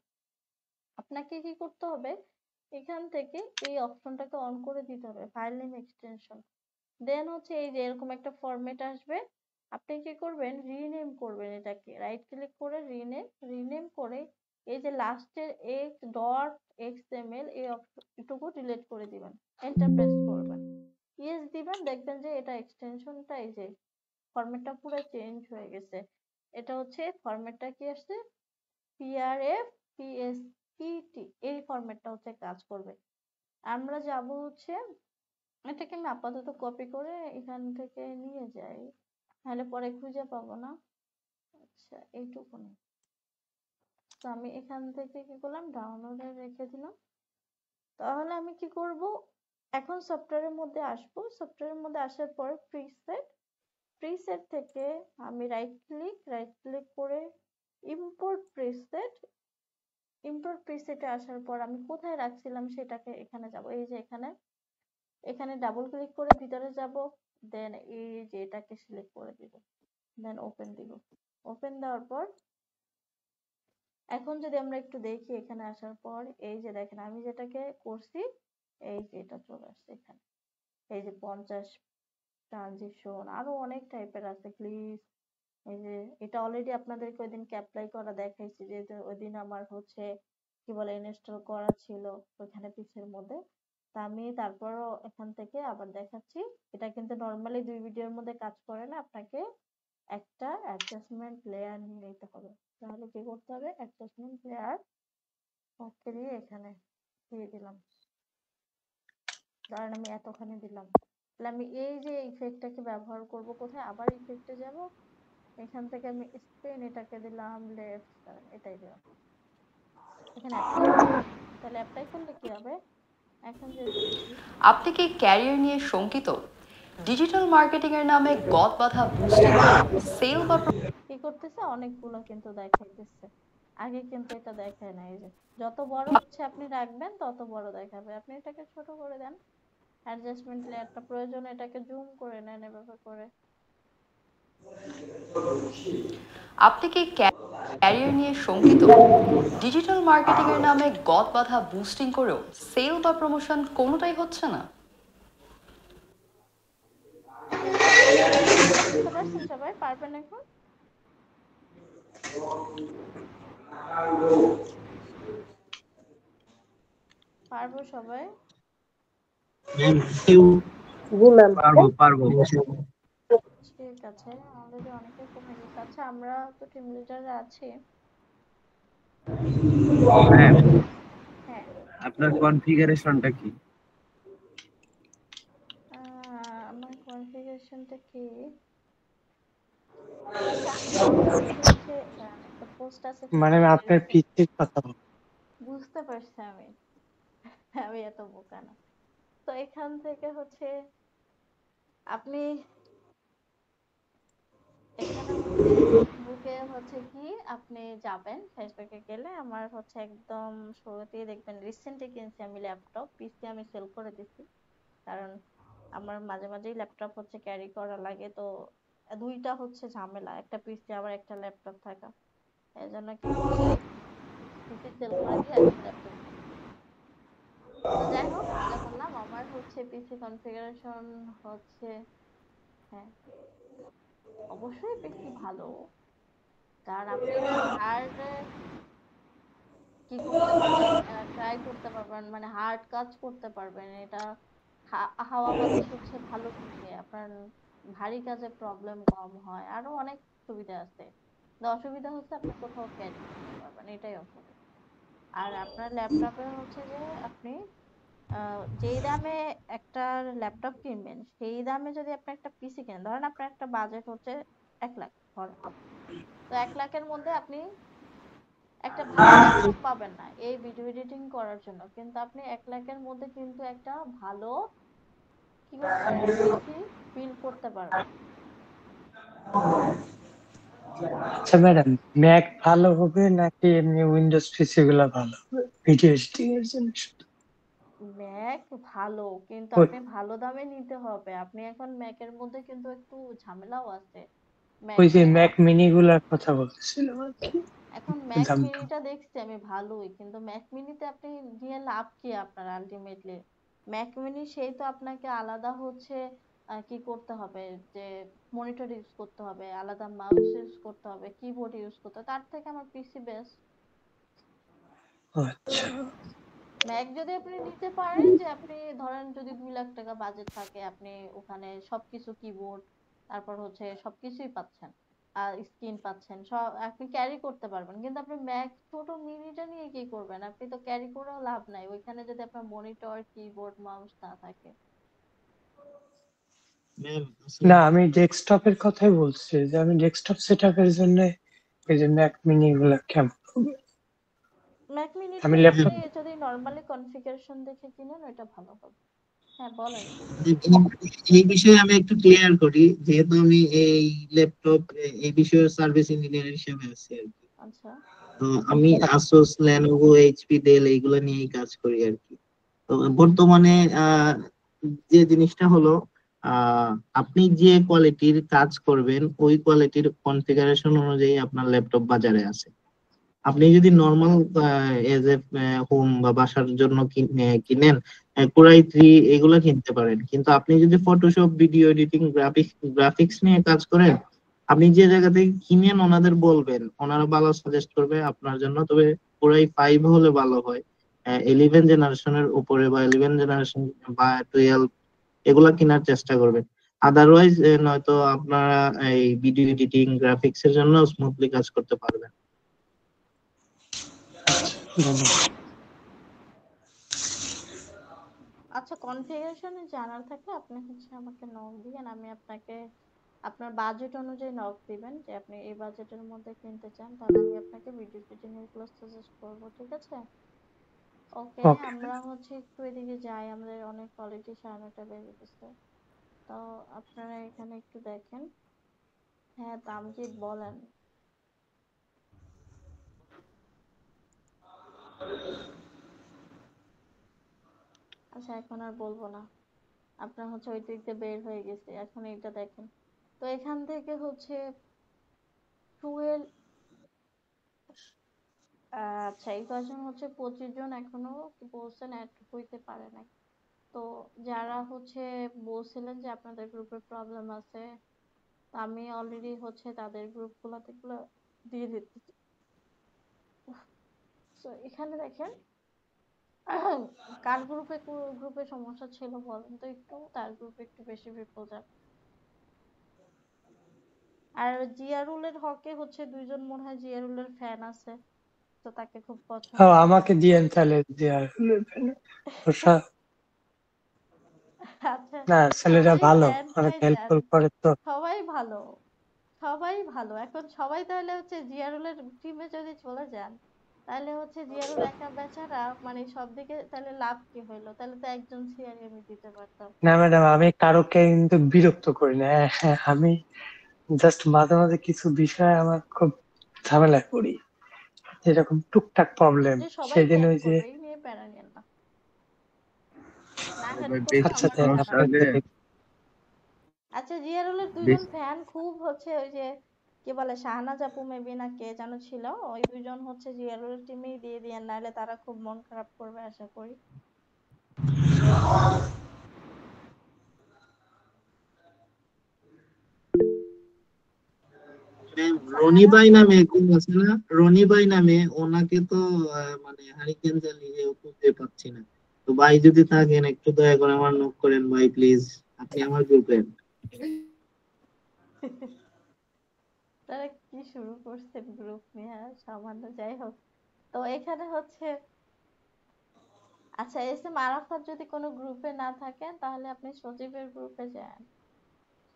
আপনাকে কি করতে হবে, এখান থেকে এই অপশনটাকে অন করে দিতে হবে, ফাইল নেম এক্সটেনশন। দেন হচ্ছে এই যে এরকম একটা ফরম্যাট আসবে, আপনি কি করবেন, রিনেম করবেন এটাকে, রাইট ক্লিক করে রিনেম করে এই যে লাস্টের এক্স ডট এক্সএমএল এই এটুকু ডিলিট করে দিবেন, এন্টার প্রেস করবেন, ইয়েস দিবেন, দেখবেন যে এটা এক্সটেনশনটা এই যে ফরম্যাটটা পুরো চেঞ্জ হয়ে গেছে। এটা হচ্ছে ফরম্যাটটা কি আসছে, পিআরএফ পিএসপিটি, এই ফরম্যাটটা হচ্ছে কাজ করবে। আমরা যাব হচ্ছে, এটাকে আমি আপাতত কপি করে এখান থেকে নিয়ে যাই, তাহলে পরে খুঁজে পাবো না। আচ্ছা এইটুকুনি। তো আমি এখান থেকে কি করলাম, ডাউনলোডে রেখে দিলাম। তাহলে আমি কি করব, এখন সফটওয়্যারের মধ্যে আসবো, সফটওয়্যারের মধ্যে আসার পর প্রিসেট থেকে আমি রাইট ক্লিক করে ইম্পোর্ট প্রিসেটে আসার পর আমি কোথায় রাখছিলাম সেটাকে এখানে যাব, এই যে এখানে ডাবল ক্লিক করে ভিতরে যাব, দেন এই যে এটাকে সিলেক্ট করে দিব, দেন ওপেন দিব। ওপেন দেওয়ার পর এখন যদি আমরা একটু দেখি এখানে আসার পর এই যে দেখেন আমি যেটাকে করছি এই যে এটা চলে আসছে এখানে, এই যে 50 ট্রানজিশন আরো অনেক টাইপের আছে প্লিজ। এই যে এটা অলরেডি আপনাদেরকে ওইদিন অ্যাপ্লাই করা দেখাইছি, যে ওইদিন আমার হচ্ছে কি বলে ইনস্টল করা ছিল ওইখানে পিসের মধ্যে। তা আমি তারপরও এখান থেকে আবার দেখাচ্ছি। এটা কিন্তু নর্মালি 2 ভিডিওর মধ্যে কাজ করে না, আপনাকে একটা অ্যাডজাস্টমেন্ট লেয়ার নিয়ে নিতে হবে। তাহলে কি করতে হবে, অ্যাডজাস্টমেন্ট লেয়ার ওকে দিয়ে এখানে দিয়ে দিলাম, ধরেন আমি এতখানি দিলাম। তাহলে আমি এই যে ইফেক্টটাকে ব্যবহার করব কোথায়, আবার ইফেক্টে যাব, এখান থেকে আমি স্পেন এটাকে দিলাম লেফট, এটাই দিলাম, এখানে অ্যাপ্লাই করলাম। তাহলে অ্যাপ্লাই করলে কি হবে, এখন যদি দেখি আপনি কি ক্যারিয়ার নিয়ে শঙ্কিত? ডিজিটাল মার্কেটিং এর নামে গদ বাঁধা বুস্টিং সেল বা কি করতেছে, অনেকগুলো কিন্তু দেখাইতেছে। আগে কিন্তু এটা দেখায় না, এই যে যত বড় হচ্ছে আপনি রাখবেন তত বড় দেখাবে। আপনি এটাকে ছোট করে দেন, অ্যাডজাস্টমেন্ট লেয়ারটা প্রয়োজনে এটাকে জুম করে নেন এভাবে করে। আপনি কি ক্যারিয়ার নিয়ে শঙ্কিত? ডিজিটাল মার্কেটিং এর নামে গদ বাঁধা বুস্টিং করেও সেল বা প্রমোশন কোনোটাই হচ্ছে না? বুঝতে পারছেন সবাই, পারবেন এখন? পারবো সবাই? পারবো। ঠিক আছে, অলরেডি অনেকে কমে গেছে। আচ্ছা আমরা তো টিম লিডাররা আছি। হ্যাঁ আপনার কনফিগারেশনটা কি? আমার কনফিগারেশনটা কি, আচ্ছা আমি হচ্ছে একটা পোস্ট আছে মানে আপনার পিসির কথা বল। বুঝতে পারছি আমি, আমি এত বোকা না। তো এখান থেকে হচ্ছে আপনি এখানে হচ্ছে ফেসবুকে হচ্ছে কি আপনি যাবেন, ফেসবুকে গেলে আমার হচ্ছে একদম শুরুতেই দেখবেন রিসেন্টলি কিনছি আমি ল্যাপটপ, পিসি আমি সেল করে দিছি। কারণ আমার মাঝে মাঝেই ল্যাপটপ হচ্ছে ক্যারি করা লাগে, তো দুইটা হচ্ছে ঝামেলা, একটা পিসি আবার একটা ল্যাপটপ থাকা। এই জন্য কি করছি, পিসি সেল করে দিয়ে এখন ল্যাপটপ কিনছি। তো যাই হোক, যেটা বললাম আমার হচ্ছে পিসি কনফিগারেশন হচ্ছে, হ্যাঁ অবশ্যই পিসি ভালো, কারণ আপনি এটা হার্ড কি করতে পারবেন, ট্রাই করতে পারবেন, মানে হার্ড কাজ করতে পারবেন। এটা হাওয়া বাতাস হচ্ছে ভালো থাকে, আপনার ভারী কাজে প্রবলেম কম হয়, আরো অনেক সুবিধা আছে। কিন্তু অসুবিধা হচ্ছে আপনি কোথাও ক্যারি করতে পারবেন, এটাই অসুবিধা। আর আপনার ল্যাপটপে হচ্ছে যে আপনি যেই দামে একটা ল্যাপটপ কিনবেন সেই দামে যদি আপনি একটা পিসি কেনেন, ধরেন আপনার একটা বাজেট হচ্ছে 1 লাখ, ধরেন, তো 1 লাখের মধ্যে আপনি একটা ভালো ল্যাপটপ পাবেন না এই ভিডিও এডিটিং করার জন্য, কিন্তু আপনি 1 লাখের মধ্যে কিন্তু একটা ভালো কি করতে পারেন, পিসি বিল্ড করতে পারবেন। আচ্ছা ম্যাডাম, ম্যাক ভালো হবে নাকি এমনি উইন্ডোজ পিসি গুলা ভালো হবে ভিডিও এডিটিং এর জন্য? ম্যাক ভালো, কিন্তু ওই আপনি ভালো দামে নিতে হবে। আপনি এখন ম্যাকের মধ্যে কিন্তু একটু ঝামেলাও আছে। ওই যে ম্যাকে ম্যাক মিনি গুলার কথা বলতেছিলাম আর কি, এখন ম্যাক দামটা। মিনিটা দেখছি আমি ভালোই, কিন্তু ম্যাক মিনিতে আপনি নিয়ে লাভ কি আপনার আলটিমেটলি? ম্যাক মিনি সেই তো আপনাকে আলাদা হচ্ছে কি করতে হবে, যে মনিটর ইউজ করতে হবে, আলাদা মাউস ইউজ করতে হবে, কিবোর্ড ইউজ করতে হবে, তার থেকে আমার পিসি বেস্ট। আচ্ছা, ম্যাক যদি আপনি নিতে পারেন, যে আপনি ধরেন যদি 2 লাখ টাকা বাজেট থাকে, আপনি ওখানে সবকিছু কিবোর্ড, তারপর হচ্ছে সবকিছুই পাচ্ছেন, আর স্ক্রিন পাচ্ছেন, সব আপনি ক্যারি করতে পারবেন। কিন্তু আপনি ম্যাক ছোট মিনিটা নিয়ে কি করবেন? আপনি তো ক্যারি করেও লাভ নাই ওইখানে যদি আপনার মনিটর কিবোর্ড মাউস না থাকে। ম্যাম না আসসালামু আমি ডেস্কটপের কথাই বলছি, যে আমি ডেস্কটপ সেটআপের জন্য ওই যে ম্যাক মিনি গুলা কেমন হবে। ম্যাক মিনি আমি থেকে ল্যাপটপ আপনি যদি নরমালি কনফিগারেশন দেখে কিনেন ওইটা ভালো হবে। হ্যাঁ বলেন। এই বিষয়ে আমি একটু ক্লিয়ার করি, যেহেতু আমি এই ল্যাপটপ এই বিষয়ে সার্ভিস ইঞ্জিনিয়ার হিসেবে আছি আর কি। আচ্ছা তো আমি আসুস, লেনোভো, এইচপি, ডেল এইগুলা নিয়েই কাজ করি আর কি। তো বর্তমানে যে জিনিসটা হলো, আপনি যে কোয়ালিটির কাজ করবেন ওই কোয়ালিটির কনফিগারেশন অনুযায়ী আপনার ল্যাপটপ বাজারে আছে। আপনি যদি নর্মাল এজ এ হোম বা বাসার জন্য কিনেন, কোরাই 3 এগুলা কিনতে পারেন। কিন্তু আপনি যদি ফটোশপ, ভিডিও এডিটিং, গ্রাফিক্স নিয়ে কাজ করেন, আপনি যে জায়গা থেকে কিনেন ওনাদের বলবেন, ওনারা ভালো সাজেস্ট করবে আপনার জন্য। তবে কোরাই 5 হলে ভালো হয়, 11 জেনারেশনের উপরে বা 11 জেনারেশন বা 12 এগুলা কেনার চেষ্টা করবেন। আদারওয়াইজ নয়তো আপনারা এই ভিডিও এডিটিং, গ্রাফিক্স এর জন্য স্মুথলি কাজ করতে পারবেন। ধন্যবাদ। আচ্ছা, কনফিগারেশনে জানার থাকলে আপনি হচ্ছে আমাকে নক দিবেন, আমি আপনাকে আপনার বাজেট অনুযায়ী নক দিবেন, যে আপনি এই বাজেটের মধ্যে কিনতে চান, তাহলে আমি আপনাকে ভিডিও এডিটিং এগুলো সাজেস্ট করবো, ঠিক আছে? ওকে, ওকে, আমরা হচ্ছে একটু এদিকে যাই, আমাদের অনেক কোয়ালিটি 9:30 বেজে গেছে। তো আপনারা এখানে একটু দেখেন। হ্যাঁ তামজিৎ বলেন। আচ্ছা এখন আর বলবো না, আপনার হচ্ছে ওই দিক দিয়ে বের হয়ে গেছে, এখন এটা দেখেন। তো এখান থেকে হচ্ছে 12, আচ্ছা এই কয়জন হচ্ছে 25 জন এখনো বলছেন অ্যাড হইতে পারে নাই। তো যারা হচ্ছে বলছিলেন যে আপনাদের গ্রুপে প্রবলেম আছে, তো আমি অলরেডি হচ্ছে তাদের গ্রুপগুলোতে এগুলো দিয়ে দিতেছি। তো এখানে দেখেন কার গ্রুপে গ্রুপে সমস্যা ছিল বলেন তো একটু, তার গ্রুপে একটু বেশি পিপল যান। আর জিয়ারুলের হকে হচ্ছে 2 জন মনে হয় জিয়ারুলের ফ্যান আছে, তো তাকে খুব পছন্দ হ্যাঁ করে। আমাকে দিয়েন তাহলে দেওয়ার। আচ্ছা, না ছেলেরা সবাই ভালো, ফ্যান অনেক হয়ে যান, হেল্পফুল করে তো। সবাই ভালো, সবাই ভালো। এখন সবাই তাহলে হচ্ছে জিয়ারুলের টিমে যদি চলে যান, তাহলে হচ্ছে জিয়ারুল একা বেচারা, মানে সব দিকে তাহলে লাভ কি হইলো? তাহলে তো একজন সিআরই আমি দিতে পারতাম। না ম্যাডাম, আমি কারোকে কিন্তু বিরক্ত করি না। হ্যাঁ, আমি জাস্ট মাঝে মাঝে কিছু বিষয় আমার খুব ঝামেলায় পড়ি, যেরকম টুকটাক প্রবলেম। যে সবাই সেদিন ক্যাচ ওই যে করবে, এই নিয়ে প্যারা নিয়েন না। না হেল্প ভাই করলে বেশি আচ্ছা আমার দেন সমস্যা সমস্যা নাই। হলে আচ্ছা জিয়ারুলের দুইজন বেশি ফ্যান খুব হচ্ছে ওই যে কি বলে শাহনাজ আপু মেবি না কে যেন ছিল, ওই দুইজন হচ্ছে জিয়ারুলের টিমেই দিয়ে দিয়েন, নাহলে তারা খুব মন খারাপ করবে আশা করি। রনি সাহারা ভাই নামে একজন আছে না, রনি ভাই নামে, ওনাকে তো মানে হারিকেন জ্বালিয়ে খুঁজে পাচ্ছি না। তো ভাই যদি থাকেন একটু দয়া করে আমার নক করেন ভাই প্লিজ, আপনি আমার গ্রুপে। তারা কি শুরু করছেন গ্রুপ নিয়ে সামান্য, যাই হোক। তো এখানে হচ্ছে আচ্ছা এস এম আরাফাত যদি কোনো গ্রুপে না থাকেন তাহলে আপনি সজীবের গ্রুপে যান।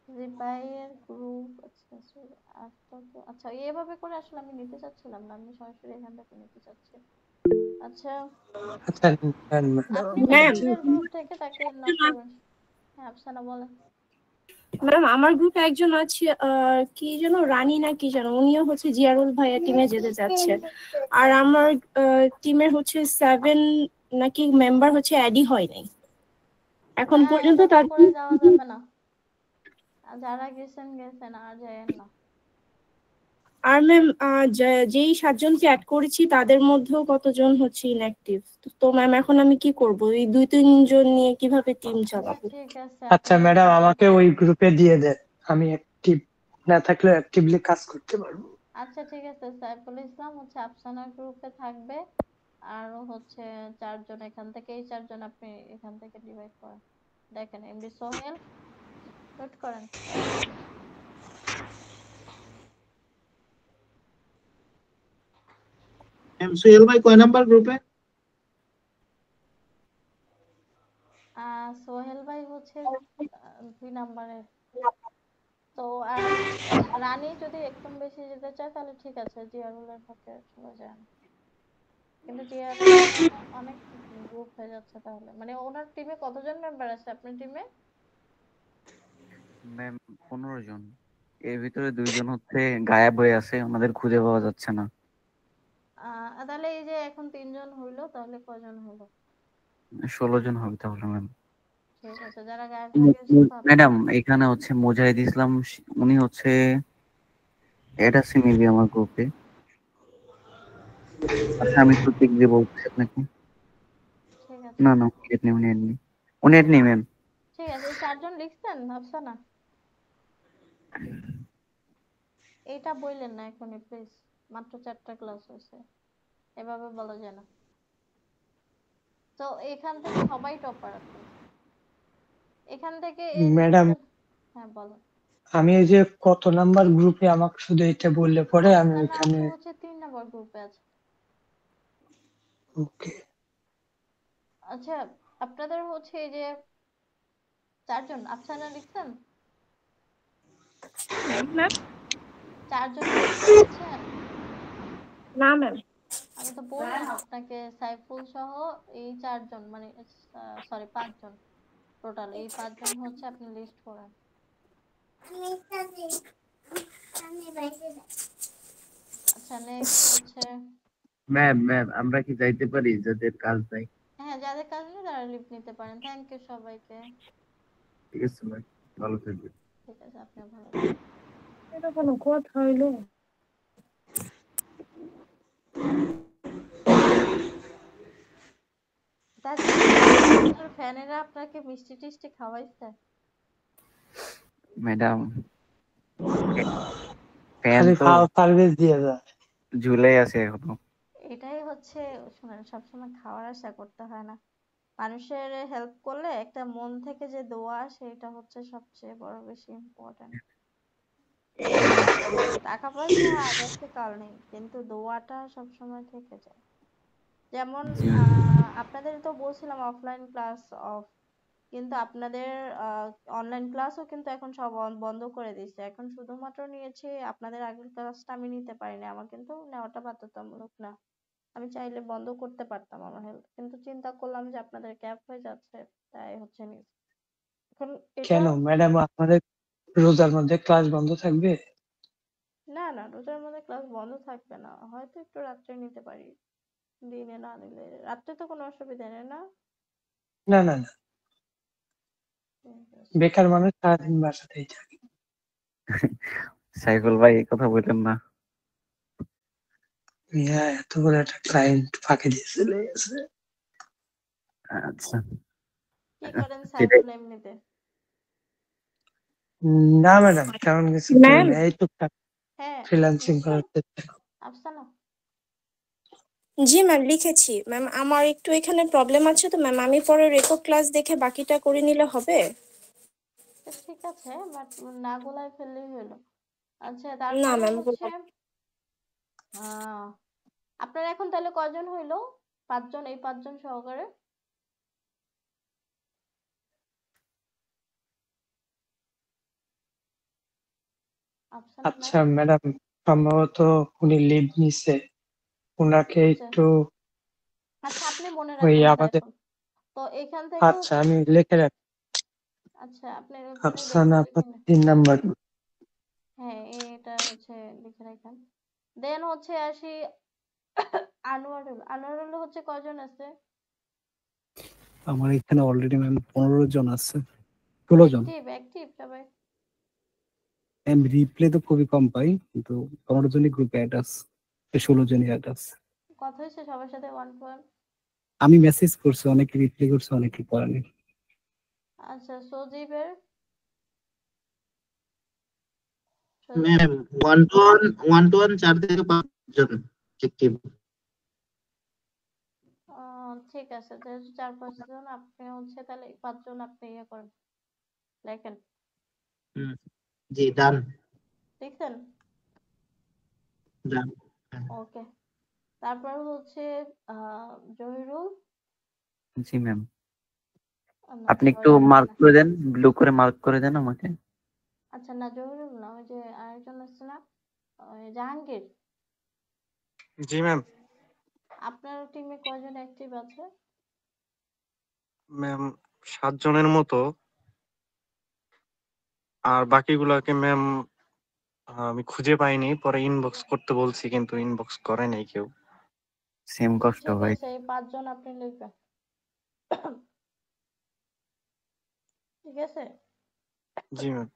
সজীব ভাইয়ের গ্রুপ আচ্ছা আচ্ছা এভাবে করে আসলে আমি নিতে চাচ্ছিলাম না, আমি সরাসরি এখান থেকে নিতে চাচ্ছি। আচ্ছা আচ্ছা নেন ম্যাডাম। আপনি ম্যাম সজীবের গ্রুপ থেকে তাকে নক করবেন। হ্যাঁ আফসানা বলেন। ম্যাম আমার গ্রুপে একজন আছে কি যেন রানী না কি যেন, উনিও হচ্ছে জিয়ারুল ভাইয়ের টিমে যেতে চাচ্ছে। আর আমার টিমের হচ্ছে 7 নাকি মেম্বার হচ্ছে অ্যাডই হয় নাই এখন হ্যাঁ পর্যন্ত। এভাবে তার করে যাওয়া যাবে না, আর যারা গেছেন আর যায়েন না। আর ম্যাম যেই 7 জনকে অ্যাড করেছি তাদের মধ্যেও কতজন হচ্ছে ইনঅ্যাক্টিভ। তো ম্যাম এখন আমি কি করব, এই 2-3 জন নিয়ে কিভাবে টিম চালাবো? ঠিক আছে আচ্ছা আপনি ম্যাডাম আমাকে ওই গ্রুপে দিয়ে দেন, আমি অ্যাক্টিভ না থাকলে অ্যাক্টিভলি কাজ করতে পারবো। আচ্ছা ঠিক আছে, সাইফুল ইসলাম হচ্ছে আফসানার গ্রুপে থাকবে, আর হচ্ছে 4 জন এখান থেকে, এই 4 জন আপনি এখান থেকে ডিভাইড করেন। দেখেন এমডি সোহেল নোট করেন। সোহেল ভাই কয় নাম্বার গ্রুপে? সোহেল ভাই হচ্ছে 2 নাম্বারে। তো আর রানী যদি একদম বেশি যেতে চায় তাহলে ঠিক আছে, জিয়ারুলের সাথে চলে যান। কিন্তু জিয়ারুলের অনেক গ্রুপ হয়ে যাচ্ছে তাহলে, মানে ওনার টিমে কতজন মেম্বার আছে আপনার টিমে? ম্যাম 15 জন। এর ভিতরে 2 জন হচ্ছে গায়েব হয়ে আছে, ওনাদের খুঁজে পাওয়া যাচ্ছে না। তাহলে এই যে এখন 3 জন হইলো, তাহলে কয়জন হলো? 16 জন হবে তাহলে ম্যাম। ঠিক আছে, যারা গায়েব হয়ে গেছে তাদের ম্যাডাম এখানে হচ্ছে মুজাহিদ ইসলাম, উনি হচ্ছে অ্যাড আছে মেবি আমার গ্রুপে। আচ্ছা আমি একটু চেক দিয়ে বলছি আপনাকে। ঠিক আছে। না এড নেই, উনি এড নেই ম্যাম। ঠিক আছে, এই 4 জন লিখছেন আফসানা? এইটা বললেন না এখনই প্লিজ, মাত্র 4টা ক্লাস হয়েছে, এভাবে বলা যায় না। তো এখান থেকে সবাই টপার আপনি, এখান থেকে এর ম্যাডাম ভিতর। হ্যাঁ বলো। আমি এই যে কত নাম্বার গ্রুপে আমাকে শুধু এটা বললে পরে আমি আফসানা ওইখানে। আপু হচ্ছে 3 নম্বর গ্রুপে আছে। ওকে আচ্ছা আপনাদের হচ্ছে এই যে 4 জন আফসানা লিখছেন? ম্যাম 4 জন লিখতে পারছেন? না ম্যাম। আমি তো বললাম আপনাকে সাইফুল সহ এই 4 জন, মানে সরি 5 জন টোটাল, এই 5 জন হচ্ছে আপনি লিস্ট করেন। আচ্ছা নেক্সট হচ্ছে ম্যাম আমরা কি যাইতে পারি যাদের কাজ নাই? হ্যাঁ যাদের কাজ নেই তারা লিভ নিতে পারেন। থ্যাংক ইউ সবাইকে। ঠিক আছে ম্যাম, ভালো থাকবেন। ঠিক আছে আপনিও ভালো থাকবেন। এটা কোনো কথা হইলো? আপনার ফ্যানেরা আপনাকে মিষ্টি টিষ্টি খাওয়াইছে? ম্যাডাম ফ্যান খালি তো সার্ভিস দিয়ে যায়। ঝুলে আছে এখনো। এটাই হচ্ছে, শুনেন সবসময় খাওয়ার আশা করতে হয় না, মানুষের হেল্প করলে একটা মন থেকে যে দোয়া আসে এটা হচ্ছে সবচেয়ে বড় বেশি ইম্পর্টেন্ট। টাকা পয়সা আজ আছে কাল নেই, কিন্তু দোয়াটা সবসময় থেকে যায়। যেমন আপনাদের তো বলছিলাম অফলাইন ক্লাস অফ, কিন্তু আপনাদের অনলাইন ক্লাসও কিন্তু এখন সব বন্ধ করে দিয়েছে। এখন শুধুমাত্র নিয়েছি আপনাদের আগের ক্লাসটা আমি নিতে পারিনি, আমার কিন্তু নেওয়াটা বাধ্যতামূলক না, আমি চাইলে বন্ধ করতে পারতাম আমার হেল্প, কিন্তু চিন্তা করলাম যে আপনাদের গ্যাপ হয়ে যাচ্ছে তাই হচ্ছে নিয়েছি। এখন এটা কেন ম্যাডাম আমাদের রোজার মধ্যে ক্লাস বন্ধ থাকবে? না না, রোজার মধ্যে ক্লাস বন্ধ থাকবে না, হয়তো একটু রাত্রে নিতে পারি, দিনে না নিলে। রাত্রে তো কোনো অসুবিধা নেই না? না না না, ঠিক আছে। বেকার মানুষ সারাদিন বাসাতেই থাকে। সাইফুল ভাই এই কথা বললেন না। এত বড় একটা ক্লায়েন্ট ফাঁকি দিয়ে চলে গেছে। আচ্ছা, কি করেন সেটাই। সাইফুল এমনিতে? না ম্যাডাম, তেমন কিছু করি ম্যাম না, এই টুকটাক হ্যাঁ, ফ্রিল্যান্সিং লিখছেন করার চেষ্টা করি। আফসানা? জি ম্যাম লিখেছি। ম্যাম আমার একটু এখানে প্রবলেম আছে, তো ম্যাম আমি পরে রেকর্ড ক্লাস দেখে বাকিটা করে নিলে হবে? ঠিক আছে, বাট না গোলায় ফেললেই হলো। আচ্ছা, না তারপরে ম্যাম হচ্ছে আপনার এখন তাহলে কয়জন হইলো? 5 জন, এই 5 জন সহকারে? আফসানা ম্যাম? আচ্ছা ম্যাডাম, সম্ভবত উনি লিভ নিছে, উনাকে আচ্ছা একটু আচ্ছা, আপনি মনে ওই রাখেন আমাদের। সাইফুল। তো এখান থেকে আচ্ছা আমি লিখে রাখি। আচ্ছা, আপনি ওখানে আফসানা দেখেন আপনার ওইখানে। 3 নাম্বার। হ্যাঁ, এটা হচ্ছে লিখে রাখেন। দেন হচ্ছে আসি আনোয়ারুল। আনোয়ারুল হচ্ছে কয়জন আছে? আমার এখানে অলরেডি ম্যাম 15 জন আছে, 16 জন। অ্যাক্টিভ সবাই? রিপ্লে তো খুবই কম পাই, কিন্তু 15 জনই গ্রুপে অ্যাড আছে, 16 জনই অ্যাড আছে। কথা হয়েছে সবার সাথে 1 to 1? আমি মেসেজ করছি, অনেকে রিপ্লে করছে, অনেকে করেনি। আচ্ছা, সজীবের? ম্যাম 1 to 1 4 থেকে 5 জন অ্যাক্টিভ। ঠিক আছে, যেহেতু 4-5 জন, আপনি হচ্ছে তাহলে 5 জন আপনি ইয়ে করেন, লেখেন। জি ডান। লিখছেন? ডান। ওকে। তারপর হচ্ছে জহিরুল। জি ম্যাম, না আপনি একটু জহিরুল মার্ক না। করে দেন, ব্লু করে মার্ক করে দেন আমাকে। আচ্ছা না, জহিরুল না, ওই যে আরেকজন আছে না, ওই জাহাঙ্গীর। জি ম্যাম। আপনার টিমে কয়জন অ্যাক্টিভ আছে? ম্যাম 7 জনের মতো, আর বাকিগুলাকে ম্যাম আমি খুঁজে পাইনি, পরে ইনবক্স করতে বলছি কিন্তু ইনবক্স করে নাই কেউ। সেম কষ্ট ঠিক ভাই। আছে, এই 5 জন আপনি লিখবেন। ঠিক আছে? জি ম্যাম।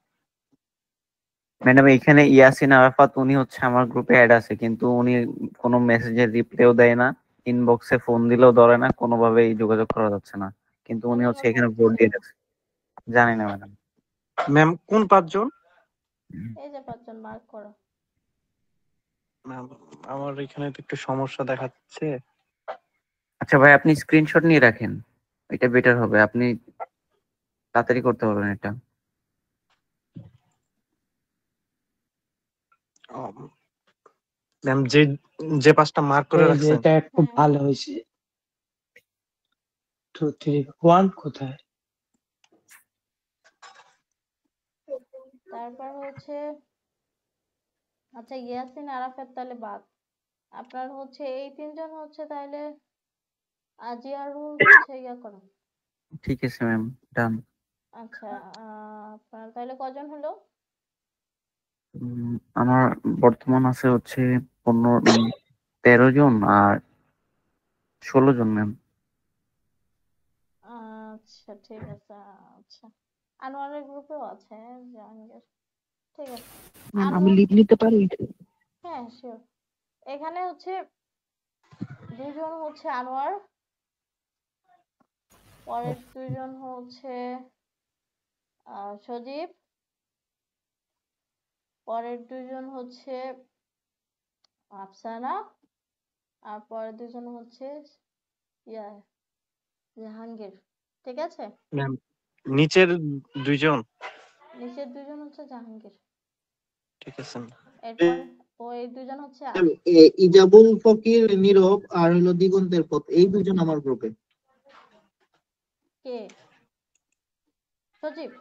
ম্যাডাম এখানে ইয়াসিন আরাফাত, উনি হচ্ছে আমার গ্রুপে অ্যাড আছে, কিন্তু উনি কোনো মেসেজের রিপ্লাইও দেয় না, ইনবক্সে ফোন দিলেও ধরে না, কোনোভাবেই যোগাযোগ করা যাচ্ছে না, কিন্তু উনি হচ্ছে এখানে ভোট দিয়ে রাখছে। জানি না ম্যাডাম। ম্যাম কোন 5 জন? এই যে 5 জন মার্ক করো। ম্যাম আমার এখানে তো একটু সমস্যা দেখাচ্ছে। আচ্ছা ভাই, আপনি স্ক্রিনশট নিয়ে রাখেন, এটা বেটার হবে, আপনি তাড়াতাড়ি করতে পারবেন এটা। ম্যাম যে 5টা মার্ক করে এই যে রাখছেন। এটা খুব ভালো হয়েছে। 2 3 1 কোথায়? তারপর হচ্ছে আচ্ছা, ইয়াসিন আরাফাত তাহলে বাদ। আপনার হচ্ছে এই 3 জন হচ্ছে তাহলে আজিয়ারুল হচ্ছে ইয়া করো। ঠিক আছে ম্যাম, ডান। আচ্ছা, আপনার তাহলে কজন হলো? আমার বর্তমান আছে হচ্ছে 13 জন আর 16 জন ম্যাম। আচ্ছা ঠিক আছে। আচ্ছা, আনোয়ারের গ্রুপেও আছে জাহাঙ্গীর। ঠিক আছে, আমি লিভ নিতে পারি? হ্যাঁ শিওর। এখানে হচ্ছে 2 জন হচ্ছে আনোয়ার, পরের 2 জন হচ্ছে সজীব, পরের 2 জন হচ্ছে আফসানা, আর পরের 2 জন হচ্ছে ইয়া জাহাঙ্গীর। ঠিক আছে? ম্যাম নিচের 2 জন? নিচের 2 জন হচ্ছে জাহাঙ্গীর। ঠিক আছে। এরপর ওই 2 জন হচ্ছে ইজাবুল ফকির, নীরব আর হলো দিগন্তের পথ, এই 2 জন আমার গ্রুপে। কে? সজীব?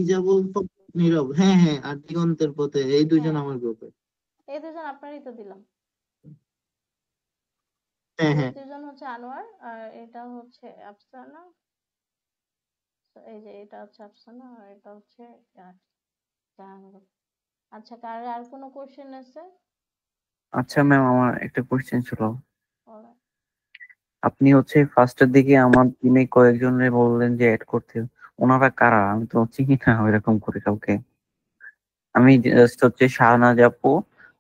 ইজাবুল ফকির, নীরব, হ্যাঁ হ্যাঁ, আর দিগন্তের পথে, এই 2 জন আমার গ্রুপে। এই 2 জন আপনারই তো দিলাম। হ্যাঁ এই হ্যাঁ। 2 জন হচ্ছে আনোয়ার, আর এটা হচ্ছে আফসানা, এই যে এটা হচ্ছে আফসানা আর এটা হচ্ছে জাহাঙ্গীর। আচ্ছা, কার আর কোনো কোশ্চেন আছে? আচ্ছা ম্যাম, আমার একটা কোয়েশ্চেন ছিল। বলেন। আপনি হচ্ছে ফার্স্টের দিকে আমার টিমে কয়েকজনের বললেন যে অ্যাড করতে, ওনারা কারা? আমি তো চিনি না ওইরকম করে কাউকে। আমি জাস্ট হচ্ছে শাহনাজ আপু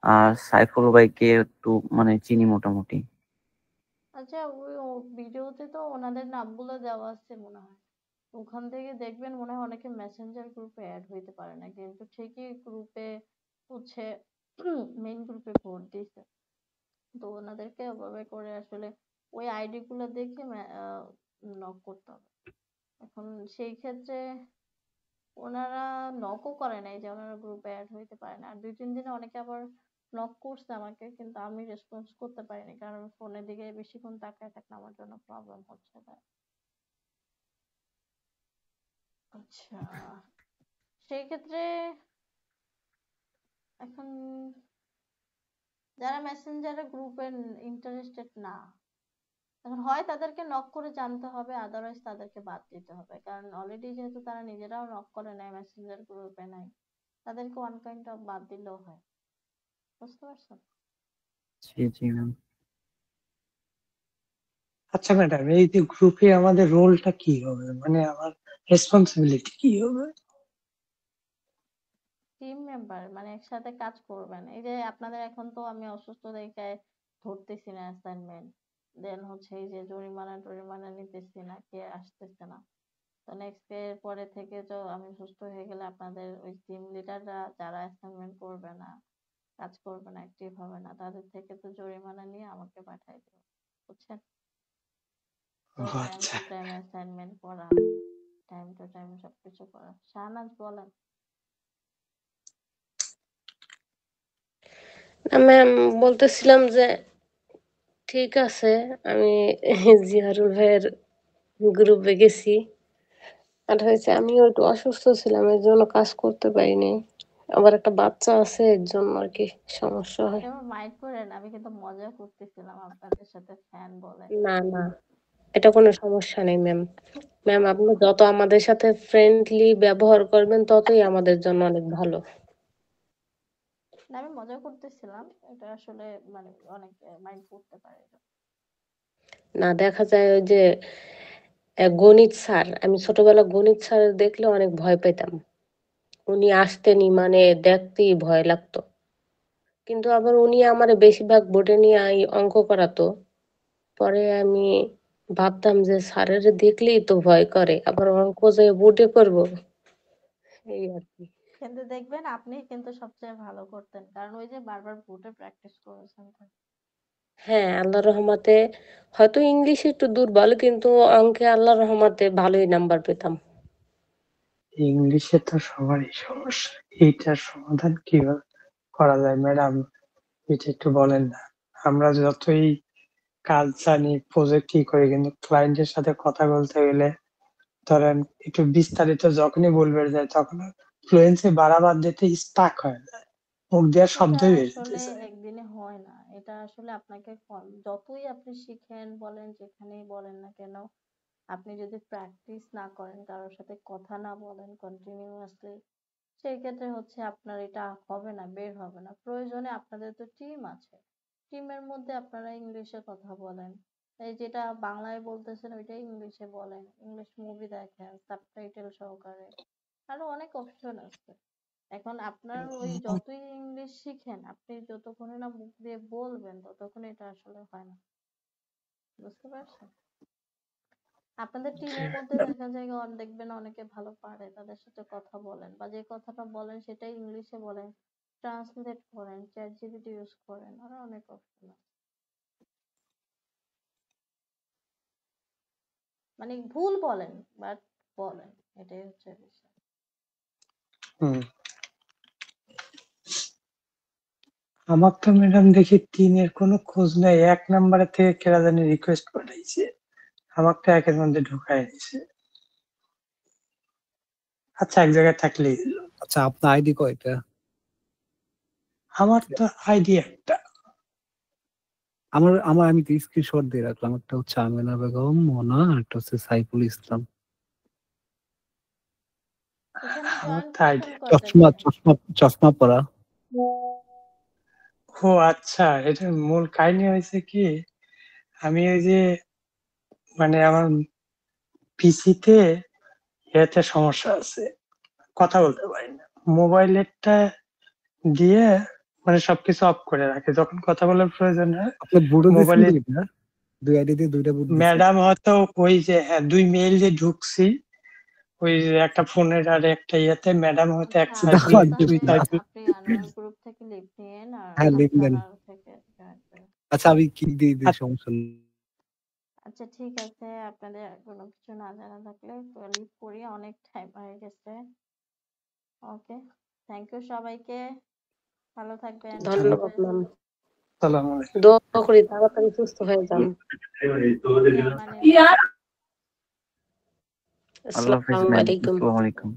আর সাইফুল ভাইকে একটু মানে চিনি মোটামুটি। আচ্ছা, ওই ভিডিওতে তো ওনাদের নামগুলো দেওয়া আছে মনে হয়, ওখান থেকে দেখবেন মনে হয় অনেকে মেসেঞ্জার গ্রুপে অ্যাড হইতে পারে না, কিন্তু ঠিকই গ্রুপে হচ্ছে মেইন গ্রুপে ভোট দিছে। তো ওনাদেরকে ওভাবে করে আসলে ওই আইডি গুলো দেখে নক করতে হবে। এখন সেই ক্ষেত্রে ওনারা নকও করে নাই যে ওনারা গ্রুপে অ্যাড হইতে পারে না। আর 2-3 দিনে অনেকে আবার নক করছে আমাকে, কিন্তু আমি রেসপন্স করতে পারিনি, কারণ ফোনের দিকে বেশিক্ষণ তাকায় থাকলে আমার জন্য প্রবলেম হচ্ছে। আচ্ছা, সেই ক্ষেত্রে এখন যারা মেসেঞ্জারে গ্রুপে ইন্টারেস্টেড না, এখন হয় তাদেরকে নক করে জানতে হবে, আদারওয়াইজ তাদেরকে বাদ দিতে হবে। কারণ অলরেডি যেহেতু তারা নিজেরাও নক করে নাই, মেসেঞ্জার গ্রুপে নাই, তাদেরকে ওয়ান কাইন্ড অফ বাদ দিলেও হয়। বুঝতে পারছেন? জি জি ম্যাম। আচ্ছা ম্যাডাম, এই যে গ্রুপে আমাদের রোলটা কি হবে, মানে আমার রেসপন্সিবিলিটি কি হবে? টিম মেম্বার মানে একসাথে কাজ করবেন। এই যে আপনাদের এখন তো আমি অসুস্থ দেখে ধরতেছি না অ্যাসাইনমেন্ট, দেন হচ্ছে এই যে জরিমানা নিতেছি না, কে আসতেছে না। তো নেক্সট এর পরে থেকে তো আমি সুস্থ হয়ে গেলে আপনাদের ওই টিম লিডাররা যারা অ্যাসাইনমেন্ট করবে না, কাজ করবে না, অ্যাক্টিভ হবে না, তাদের থেকে তো জরিমানা নিয়ে আমাকে পাঠাই দেবে। বুঝছেন? তো টাইম আচ্ছা, টু টাইম অ্যাসাইনমেন্ট করা, টাইম টু টাইম সবকিছু করা। শাহনাজ বলেন। ম্যাম, বলতেছিলাম যে ঠিক আছে, আমি জিয়ারুল ভাইয়ের গ্রুপে গেছি। আর হয়েছে আমিও একটু অসুস্থ ছিলাম, এর জন্য কাজ করতে পারিনি। আবার একটা বাচ্চা আছে, এর জন্য আর কি সমস্যা হয়। এবার মাইন্ড করেন, আমি কিন্তু মজা করতেছিলাম আপনাদের সাথে, ফ্যান বলেন। না না, এটা কোনো সমস্যা নেই ম্যাম। ম্যাম, আপনি যত আমাদের সাথে ফ্রেন্ডলি ব্যবহার করবেন ততই আমাদের জন্য অনেক ভালো। না, আমি মজা করতেছিলাম, এটা আসলে মানে অনেক মাইন্ড করতে পারে এটা। না, দেখা যায় ওই যে গণিত স্যার, আমি ছোটবেলা গণিত স্যার দেখলে অনেক ভয় পেতাম। উনি আসতেনি মানে দেখতেই ভয় লাগতো। কিন্তু আবার উনি আমার বেশিরভাগ বোর্ডে নিয়ে অঙ্ক করাতো। পরে আমি ভাবতাম যে স্যারের দেখলেই তো ভয় করে, আবার অঙ্ক যে বোর্ডে করবো, এই আর কি। কিন্তু দেখবেন আপনি কিন্তু সবচেয়ে ভালো করতেন, কারণ ওই যে বারবার বোর্ডে প্র্যাকটিস করেছেন তো। হ্যাঁ, আল্লাহর রহমতে হয়তো ইংলিশে একটু দুর্বল, কিন্তু অঙ্কে আল্লাহর রহমতে ভালোই নাম্বার পেতাম। ইংলিশে তো সবারই সমস্যা, এইটার সমাধান কিভাবে করা যায় ম্যাডাম, এটা একটু বলেন না। আমরা যতই কাজ জানি, প্রজেক্ট কি করি, কিন্তু ক্লায়েন্টের সাথে কথা বলতে গেলে ধরেন একটু বিস্তারিত যখনই বলবে যায়, তখন ফ্লুয়েন্সি বাড়াবার যেতে স্টাক হয়ে যায়, মুখ দেওয়ার এটা শব্দই বের আসলে হইতেছে। একদিনে হয় না, এটা আসলে আপনাকে যতই আপনি শিখেন বলেন, যেখানেই বলেন না কেন, আপনি যদি প্র্যাকটিস না করেন, কারোর সাথে কথা না বলেন কন্টিনিউয়াসলি, সেই ক্ষেত্রে হচ্ছে আপনার এটা হবে না, বের হবে না। প্রয়োজনে আপনাদের তো টিম আছে, টিমের মধ্যে আপনারা ইংলিশে কথা বলেন, এই যেটা বাংলায় বলতেছেন ওইটাই ইংলিশে বলেন, ইংলিশ মুভি দেখেন সাবটাইটেল সহকারে, আরো অনেক অপশন আছে। এখন আপনার ওই যতই ইংলিশ শিখেন, আপনি যতক্ষণে না মুখ দিয়ে বলবেন ততক্ষণ এটা আসলে হয় না। বুঝতে পারছেন? আপনাদের টিমের মধ্যে দেখা যায় দেখবেন অনেকে ভালো পারে, তাদের সাথে কথা বলেন, বা যে কথাটা বলেন সেটাই ইংলিশে বলেন, ট্রান্সলেট করেন, চ্যাট জিপিটি ইউজ করেন, আরো অনেক অপশন আছে। মানে ভুল বলেন বাট বলেন, এটাই হচ্ছে বিষয়। আমার তো ম্যাডাম দেখি 3 কোনো খোঁজ নাই, 1 নাম্বারের থেকে কেরা জানি রিকোয়েস্ট পাঠাইছে, আমার তো 1 মধ্যে ঢুকাই দিছে। আচ্ছা, এক জায়গায় থাকলেই হলো। আচ্ছা, আপনার আইডি কয়টা? আমার তো আইডি একটা। আমার আমি তো স্ক্রিনশট দিয়ে রাখলাম, একটা হচ্ছে আমেনা বেগম মোনা, আর একটা হচ্ছে সাইফুল ইসলাম। এখানে আমার তো কনফারেন্স idea। করতে চশমা পারে। চশমা চশমা পরা। ও আচ্ছা, এটার মূল কাহিনী হয়েছে কি, আমি ওই যে মানে আমার পিসিতে এতে সমস্যা আছে, কথা বলতে পারি না। মোবাইলেরটা দিয়ে মানে সবকিছু অফ করে রাখে, যখন কথা বলার প্রয়োজন হয় আপনার বুড়ো দিয়েছেন মোবাইলে দুইটা, দুই আইডি দিয়ে দুইটা বুট দিয়েছেন। ম্যাডাম হয়তো ওই যে হ্যাঁ 2 মেইল দিয়ে ঢুকছি, ওই যে একটা ফোনের আর একটা ইয়েতে ম্যাডাম হয়তো এক আচ্ছা সাইড আপনি দিয়ে তাহলে দুই আপনি আনোয়ার গ্রুপ থেকে লিভ নিয়েন আর হ্যাঁ লিভ দেন। কালার থেকে জয়েন করেন। আচ্ছা আমি কি দিয়ে দিই, সমস্যা নেই। আচ্ছা ঠিক আছে, আপনাদের কোনো কিছু না জানা থাকলে লিভ করি, অনেক টাইম হয়ে গেছে। ওকে, থ্যাংক ইউ সবাইকে, ভালো থাকবেন। ধন্যবাদ ম্যাম, সালাম আলাইকুম। দোয়া করি তাড়াতাড়ি সুস্থ হয়ে যান। ফি আমানিল্লাহ। আল্লাহ হাফেজ আসসালামু ম্যাম, আলাইকুম। আসসালামু আলাইকুম।